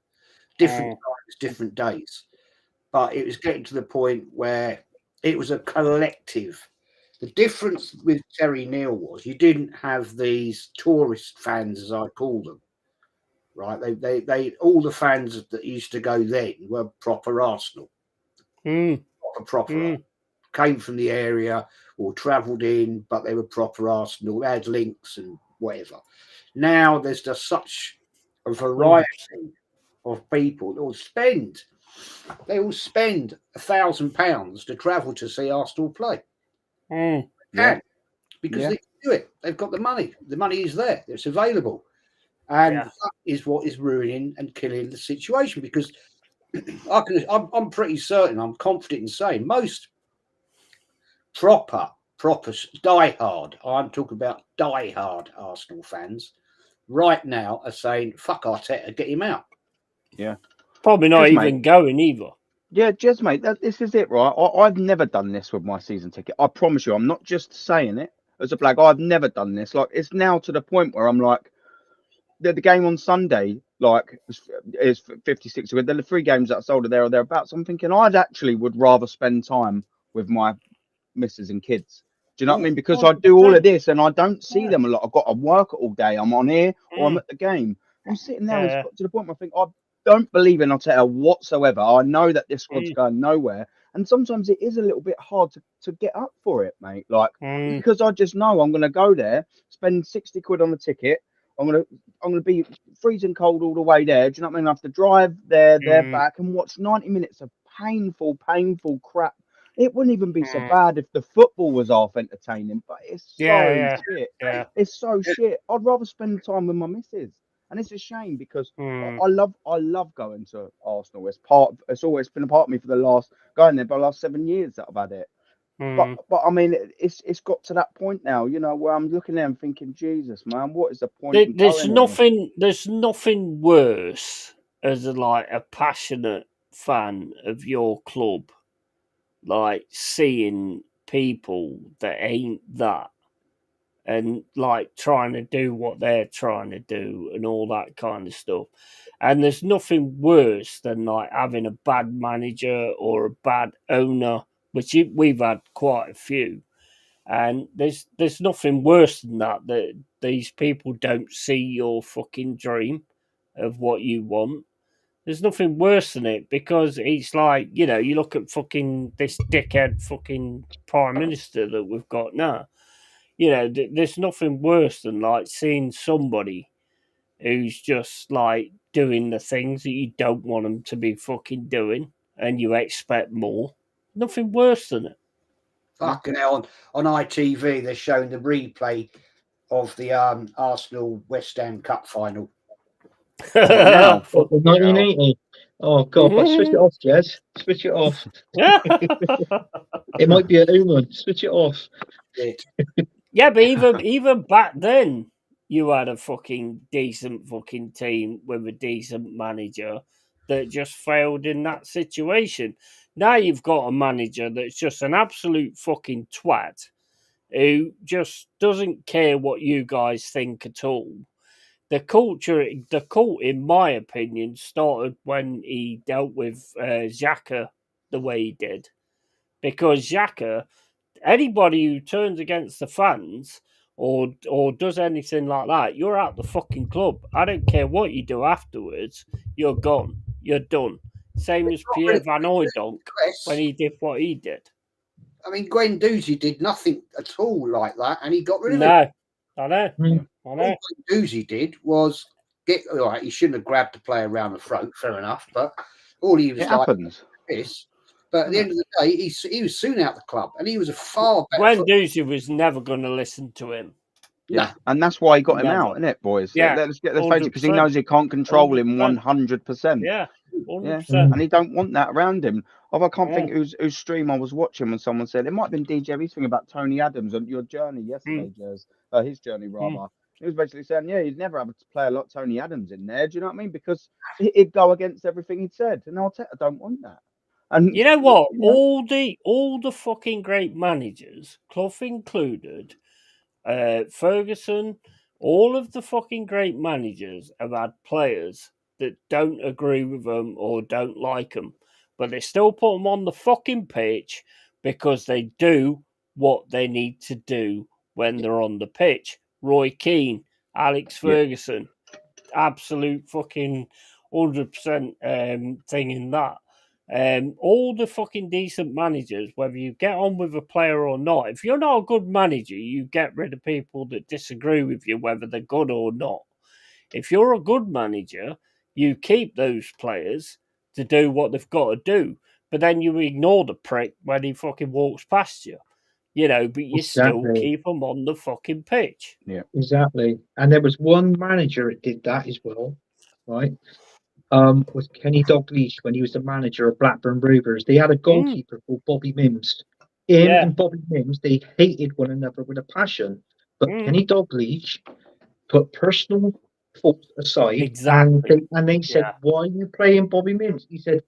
Different times, different days. But it was getting to the point where it was a collective. The difference with Terry Neal was you didn't have these tourist fans, as I call them, right? They all the fans that used to go then were proper Arsenal, proper came from the area or travelled in, but they were proper Arsenal. They had links and whatever. Now there's just such a variety of people that will spend. They all spend £1,000 to travel to see Arsenal play. Yeah. Because they can do it. They've got the money. The money is there. It's available. And that is what is ruining and killing the situation. Because I'm pretty certain, I'm confident in saying most proper die-hard, I'm talking about die-hard Arsenal fans right now are saying, fuck Arteta, get him out. Yeah. Probably not even going either. Yeah, Jez, mate, this is it, right? I've never done this with my season ticket. I promise you, I'm not just saying it as a flag. I've never done this. Like, it's now to the point where I'm like, the game on Sunday, like, is 56 quid. The 3 games that I sold are there or thereabouts. I'm thinking I'd actually would rather spend time with my missus and kids. Do you know what I mean? Because I do all of this and I don't see them a lot. I've got to work all day. I'm on here or I'm at the game. I'm sitting there and it's got to the point where I think I don't believe in Arteta whatsoever. I know that this squad's going nowhere. And sometimes it is a little bit hard to get up for it, mate. Like, because I just know I'm going to go there, spend 60 quid on the ticket. I'm gonna be freezing cold all the way there. Do you know what I mean? I have to drive there, back, and watch 90 minutes of painful crap. It wouldn't even be so bad if the football was half entertaining, but it's so shit. Yeah. It's so shit. I'd rather spend time with my missus, and it's a shame because I love going to Arsenal. It's always been a part of me for the last 7 years that I've had it. But I mean, it's got to that point now, you know, where I'm looking there and thinking, Jesus, man, what is the point? There's nothing worse as a passionate fan of your club, like seeing people that ain't that and like trying to do what they're trying to do and all that kind of stuff. And there's nothing worse than like having a bad manager or a bad owner, which we've had quite a few. And there's nothing worse than that these people don't see your fucking dream of what you want. There's nothing worse than it because it's like, you know, you look at fucking this dickhead fucking prime minister that we've got now. You know, there's nothing worse than like seeing somebody who's just like doing the things that you don't want them to be fucking doing and you expect more. Nothing worse than it. Fucking hell, on ITV, they're showing the replay of the Arsenal West Ham Cup final. Now, 1980. Oh God! But switch it off, Jez. Switch it off. It might be a human. Switch it off. Yeah, but even back then, you had a fucking decent fucking team with a decent manager that just failed in that situation. Now you've got a manager that's just an absolute fucking twat who just doesn't care what you guys think at all. The cult, in my opinion, started when he dealt with Xhaka the way he did. Because Xhaka, anybody who turns against the fans or does anything like that, you're out the fucking club. I don't care what you do afterwards. You're gone. You're done. Same as Pierre Van Hooijdonk when he did what he did. I mean, Gwen Doozy did nothing at all like that, and he got rid of it. No, I know. All Gwen Doozy did was all right. He shouldn't have grabbed the player around the throat. Fair enough, but all he was this. But at the end of the day, he was soon out the club, and he was a far better. Gwen Doozy was never going to listen to him. Yeah, and that's why he got him out, isn't it, boys? Yeah, let's face it, because he knows he can't control him 100%. Yeah, 100%. And he don't want that around him. I can't think whose stream I was watching when someone said, it might have been DJ V's thing about Tony Adams and your journey yesterday, Jez. His journey, rather. He was basically saying, yeah, you'd never have to play a lot of Tony Adams in there. Do you know what I mean? Because it'd go against everything he'd said. And Arteta don't want that. And you know what? All the fucking great managers, Clough included, Ferguson, all of the fucking great managers have had players that don't agree with them or don't like them, but they still put them on the fucking pitch because they do what they need to do when they're on the pitch. Roy Keane, Alex Ferguson, absolute fucking 100% thing in that. All the fucking decent managers, whether you get on with a player or not, if you're not a good manager, you get rid of people that disagree with you, whether they're good or not. If you're a good manager, you keep those players to do what they've got to do, but then you ignore the prick when he fucking walks past you, you know, but you still keep them on the fucking pitch. Yeah, exactly. And there was one manager that did that as well, right? Was Kenny Dalglish when he was the manager of Blackburn Rovers. They had a goalkeeper called Bobby Mims. Him and Bobby Mims, they hated one another with a passion. But Kenny Dalglish put personal faults aside, and they said, "Why are you playing Bobby Mims?" He said,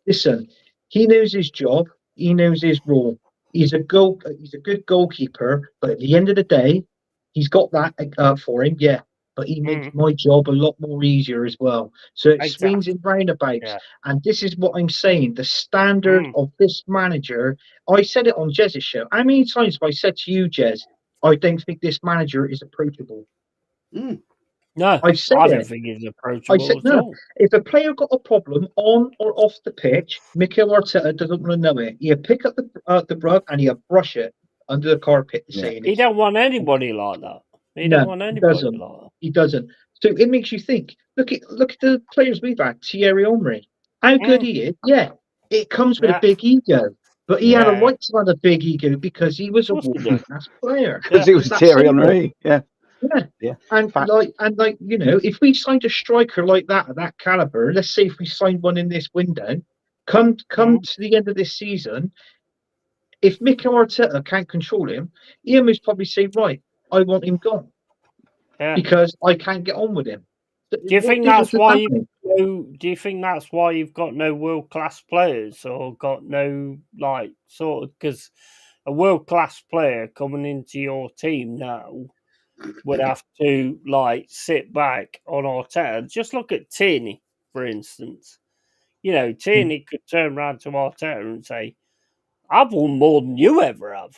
"Listen, he knows his job. He knows his role. He's a good goalkeeper. But at the end of the day, he's got that for him. Yeah." But he makes my job a lot more easier as well. So it swings in roundabouts. Yeah. And this is what I'm saying. The standard of this manager, I said it on Jez's show. How many times have I said to you, Jez, I don't think this manager is approachable? No, I don't think he's approachable. I said, no. If a player got a problem on or off the pitch, Mikel Arteta doesn't want to know it. You pick up the rug and you brush it under the carpet. He don't want anybody like that. He don't want anybody like that. He doesn't. So it makes you think. Look at the players we've had. Thierry Henry, how good he is. Yeah, it comes with a big ego, but he had a right to have a big ego because he was a world-class player. Because he was Thierry Henry. Yeah. And like you know, if we signed a striker like that at that caliber, let's say if we signed one in this window, come to the end of this season, if Mikel Arteta can't control him, he'll most probably say, right, I want him gone. Because I can't get on with him. Do you think that's why you've got no world class players or got no because a world class player coming into your team now would have to sit back on Arteta. Just look at Tierney, for instance. You know, Tierney could turn around to Arteta and say, "I've won more than you ever have."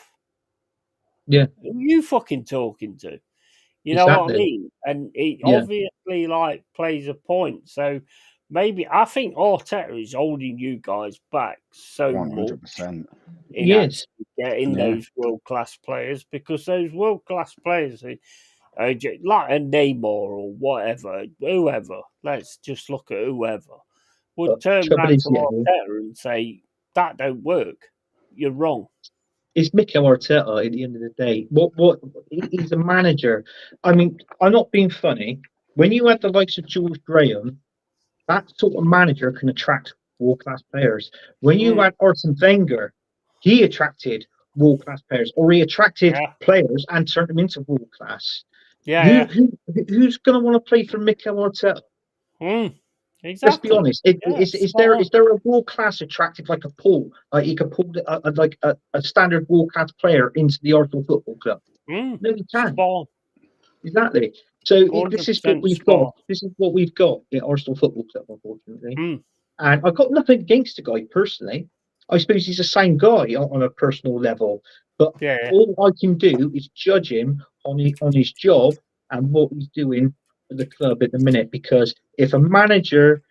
Yeah, who are you fucking talking to? You know what I mean? And it obviously plays a point. So maybe I think Arteta is holding you guys back so 100%. in getting those world class players, because those world class players like a Neymar or whatever, whoever. Let's just look at whoever would turn around to Arteta and say that don't work. You're wrong. It's Mikel Arteta at the end of the day. He's a manager. I mean, I'm not being funny. When you had the likes of George Graham, that sort of manager can attract world-class players. When you had Arsene Wenger, he attracted world-class players, or he attracted players and turned them into world-class. Who's going to want to play for Mikel Arteta? Exactly. Let's be honest. Is there a world class attractive like a Paul? Like he could pull a standard world class player into the Arsenal Football Club? No, he can't. Exactly. So this is what we've got. This is what we've got at Arsenal Football Club, unfortunately. And I've got nothing against the guy personally. I suppose he's a sound guy on a personal level, but all I can do is judge him on his job and what he's doing for the club at the minute. Because if a manager,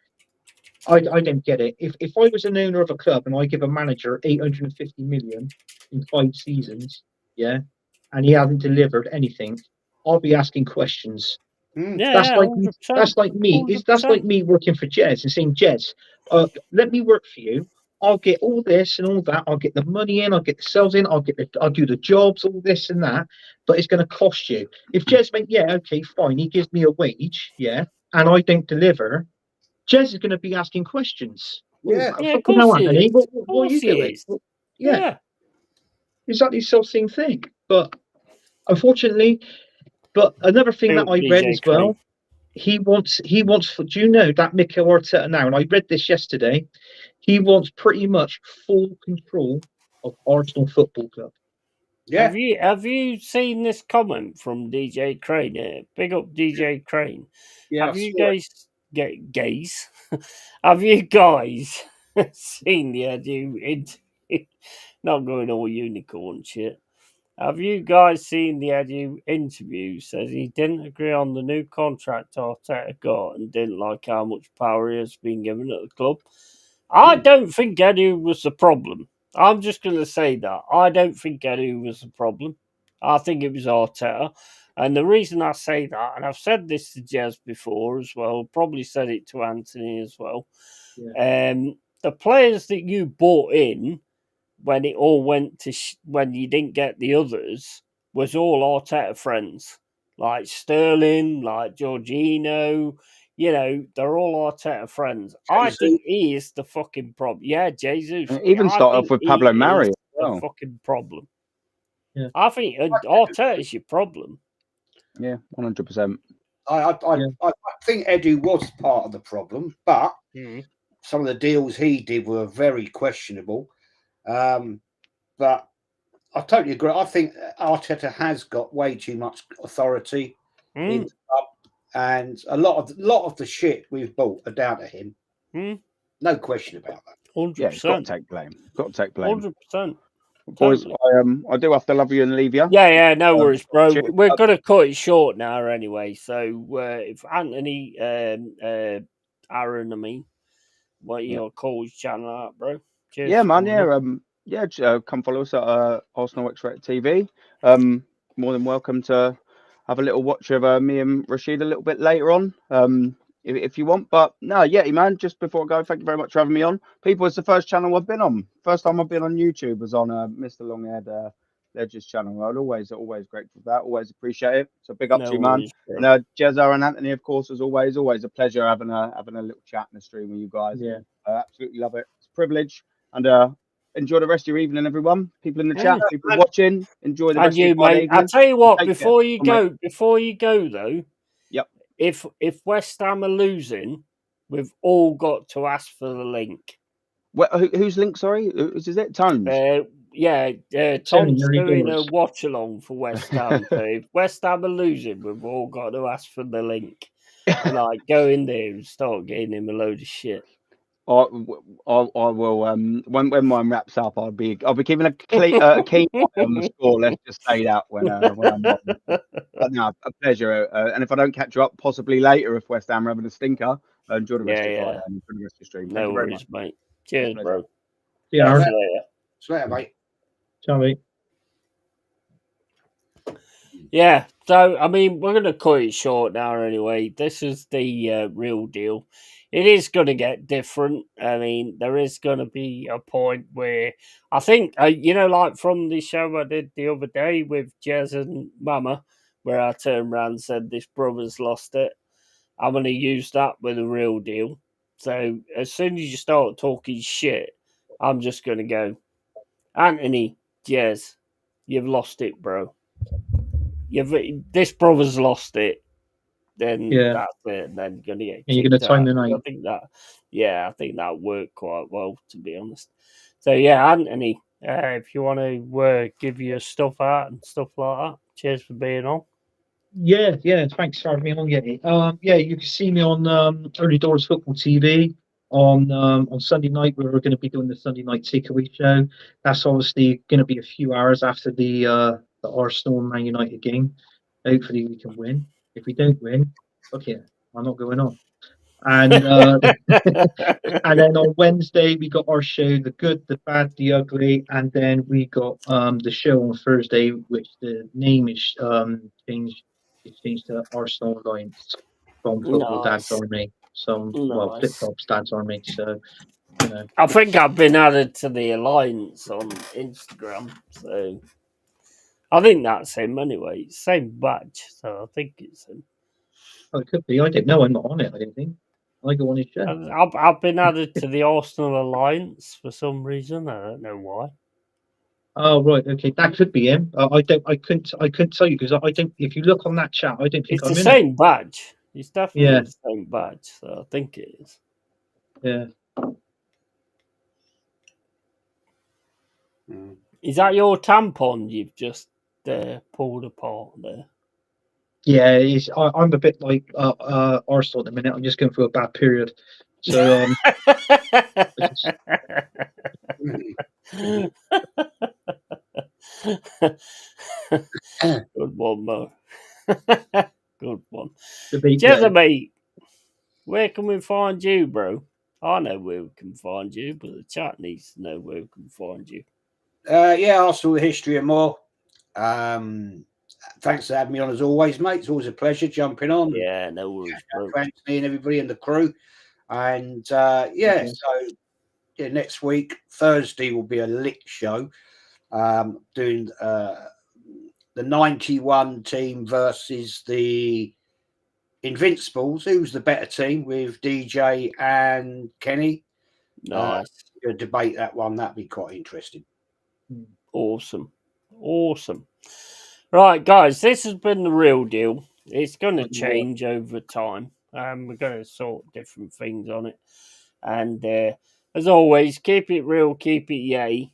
I don't get it. If I was an owner of a club and I give a manager 850 million in 5 seasons, and he hasn't delivered anything, I'll be asking questions. That's like me. That's like me working for Jez and saying, Jez, let me work for you. I'll get all this and all that. I'll get the money in. I'll get the sales in. I'll do the jobs, all this and that. But it's going to cost you. If Jez went, okay, fine. He gives me a wage, and I don't deliver. Jez is going to be asking questions. Yeah. Yeah, of course he Anthony, is. what are you doing? Yeah. Exactly the same thing. But unfortunately, another thing that Built I read DJ as well, he wants. Do you know that Mikel Arteta now? And I read this yesterday. He wants pretty much full control of Arsenal Football Club. Yeah. Have you seen this comment from DJ Crane? Big up DJ Crane. Yeah, Have you guys gays? Have you guys seen the Edu not going all unicorn shit? Have you guys seen the Edu interview? Says he didn't agree on the new contract Arteta got and didn't like how much power he has been given at the club. I don't think Edu was the problem. I'm just going to say that. I don't think Edu was the problem. I think it was Arteta. And the reason I say that, and I've said this to Jez before as well, probably said it to Anthony as well. Yeah. The players that you bought in when it all went to when you didn't get the others was all Arteta friends, like Sterling, like Jorginho. You know, they're all Arteta friends. I think he is the fucking problem. Yeah, Jesus. Even I start think off with he Pablo is Mari as the well. fucking problem. Yeah. I think Arteta is your problem. Yeah, 100%. I think Edu was part of the problem, but some of the deals he did were very questionable. But I totally agree. I think Arteta has got way too much authority in the club, and a lot of the shit we've bought are down to him. No question about that. 100%. Yeah, got to take blame. 100%. Boys, I do have to love you and leave you. Yeah, no worries, bro. cheers. We're gonna cut it short now, anyway. So if Anthony, Aaron, I mean, what you gonna call his channel out, bro? Cheers. Yeah, for man. coming Yeah, come follow us at Arsenal X-Rated TV. More than welcome to have a little watch of me and Rashid a little bit later on. If you want. But no, yeah, man, just before I go, thank you very much for having me on. People, it's the first channel I've been on. First time I've been on YouTube was on Mr. Longhaired Ledger's channel. I'd always grateful for that. Always appreciate it. So big up No to you, man. worries, bro. And Jezza and Anthony, of course, as always a pleasure having a little chat in the stream with you guys. Yeah. I absolutely love it. It's a privilege. And enjoy the rest of your evening, everyone. People in the chat, people watching, enjoy the rest of your mate. evening. I'll tell you what, Take before care. you go though, yep. If West Ham are losing, we've all got to ask for the link. Whose link? Sorry, is it Tones? Tom's doing a watch along for West Ham. So if West Ham are losing, we've all got to ask for the link. And like go in there and start getting him a load of shit. I will. When mine wraps up, I'll be keeping a keen eye on the score. Let's just say that when I'm on. But no, a pleasure. And if I don't catch you up, possibly later if West Ham are having a stinker, enjoy the rest of your Friday and enjoy the rest of your stream. Thank you very much, mate. Cheers, bro. Yeah, later, mate. Sorry. Yeah, so I mean, we're going to cut it short now anyway. This is the real deal. It is going to get different. I mean, there is going to be a point where I think, like from the show I did the other day with Jez and Mama, where I turned around and said, this brother's lost it. I'm going to use that with a real deal. So as soon as you start talking shit, I'm just going to go, Anthony, Jez, you've lost it, bro. This brother's lost it, then that's it. Then you're gonna get. You're gonna time the night. I think that worked quite well, to be honest. So yeah, Anthony, if you want to give your stuff out and stuff like that, cheers for being on. Yeah. Thanks for having me on, Yeti. You can see me on Early Doors Football TV on Sunday night. We're going to be doing the Sunday night takeaway show. That's obviously going to be a few hours after the Arsenal and Man United game. Hopefully we can win. If we don't win, okay, I'm not going on. And and then on Wednesday we got our show, The Good, the Bad, the Ugly, and then we got the show on Thursday, which the name is changed. It's changed to Arsenal Alliance from Football Dad's Army. Flip Flops Dad's Army. So I think I've been added to the Alliance on Instagram, so I think that's him anyway. Same badge, so I think it's him. Oh, it could be. I didn't know. I'm not on it. I didn't think. I go on his show. I've been added to the Arsenal Alliance for some reason. I don't know why. Oh right, okay, that could be him. I couldn't tell you because I don't. If you look on that chat, I don't think It's I'm the in it. same badge. It's definitely Yeah. the same badge. So I think it is. Yeah. Is that your tampon you've just pulled apart there? Yeah, I'm a bit like Arsenal at the minute. I'm just going through a bad period. So Good one, Mo. Good one. debate Jezza, day. mate, where can we find you, bro? I know where we can find you, but the chat needs to know where we can find you. Yeah, Arsenal, the history and more. Thanks for having me on as always, mate. It's always a pleasure jumping on. Yeah, no worries, bro. To Anthony and everybody in the crew. And Okay. so next week, Thursday, will be a lit show. Doing the 91 team versus the Invincibles. Who's the better team with DJ and Kenny? Nice. Debate that one. That'd be quite interesting. Awesome. Right, guys, this has been the real deal. It's going to change over time. We're going to sort different things on it. And as always, keep it real, keep it yay.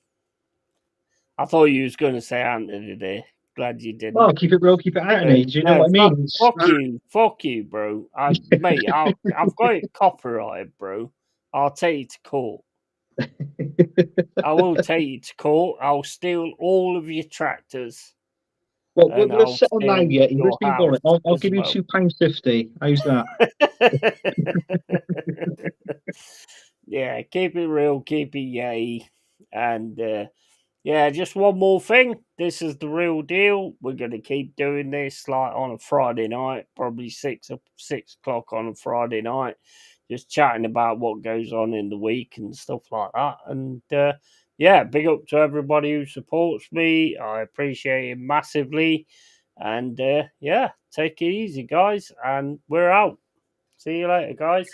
I thought you was going to say Anthony there. Glad you didn't. Well, keep it real, keep it Anthony. Do you know what I mean? Fuck you, bro. Mate, I've got it copyrighted, bro. I'll take you to court. I will take you to court. I'll steal all of your tractors. Well, we'll settle now, Yeti. Let's be honest. I'll give you £2.50. How's that? Yeah, keep it real, keep it yay. And yeah, just one more thing. This is the real deal. We're going to keep doing this like on a Friday night, probably 6 o'clock on a Friday night, just chatting about what goes on in the week and stuff like that. And yeah, big up to everybody who supports me. I appreciate it massively. And yeah, take it easy, guys. And we're out. See you later, guys.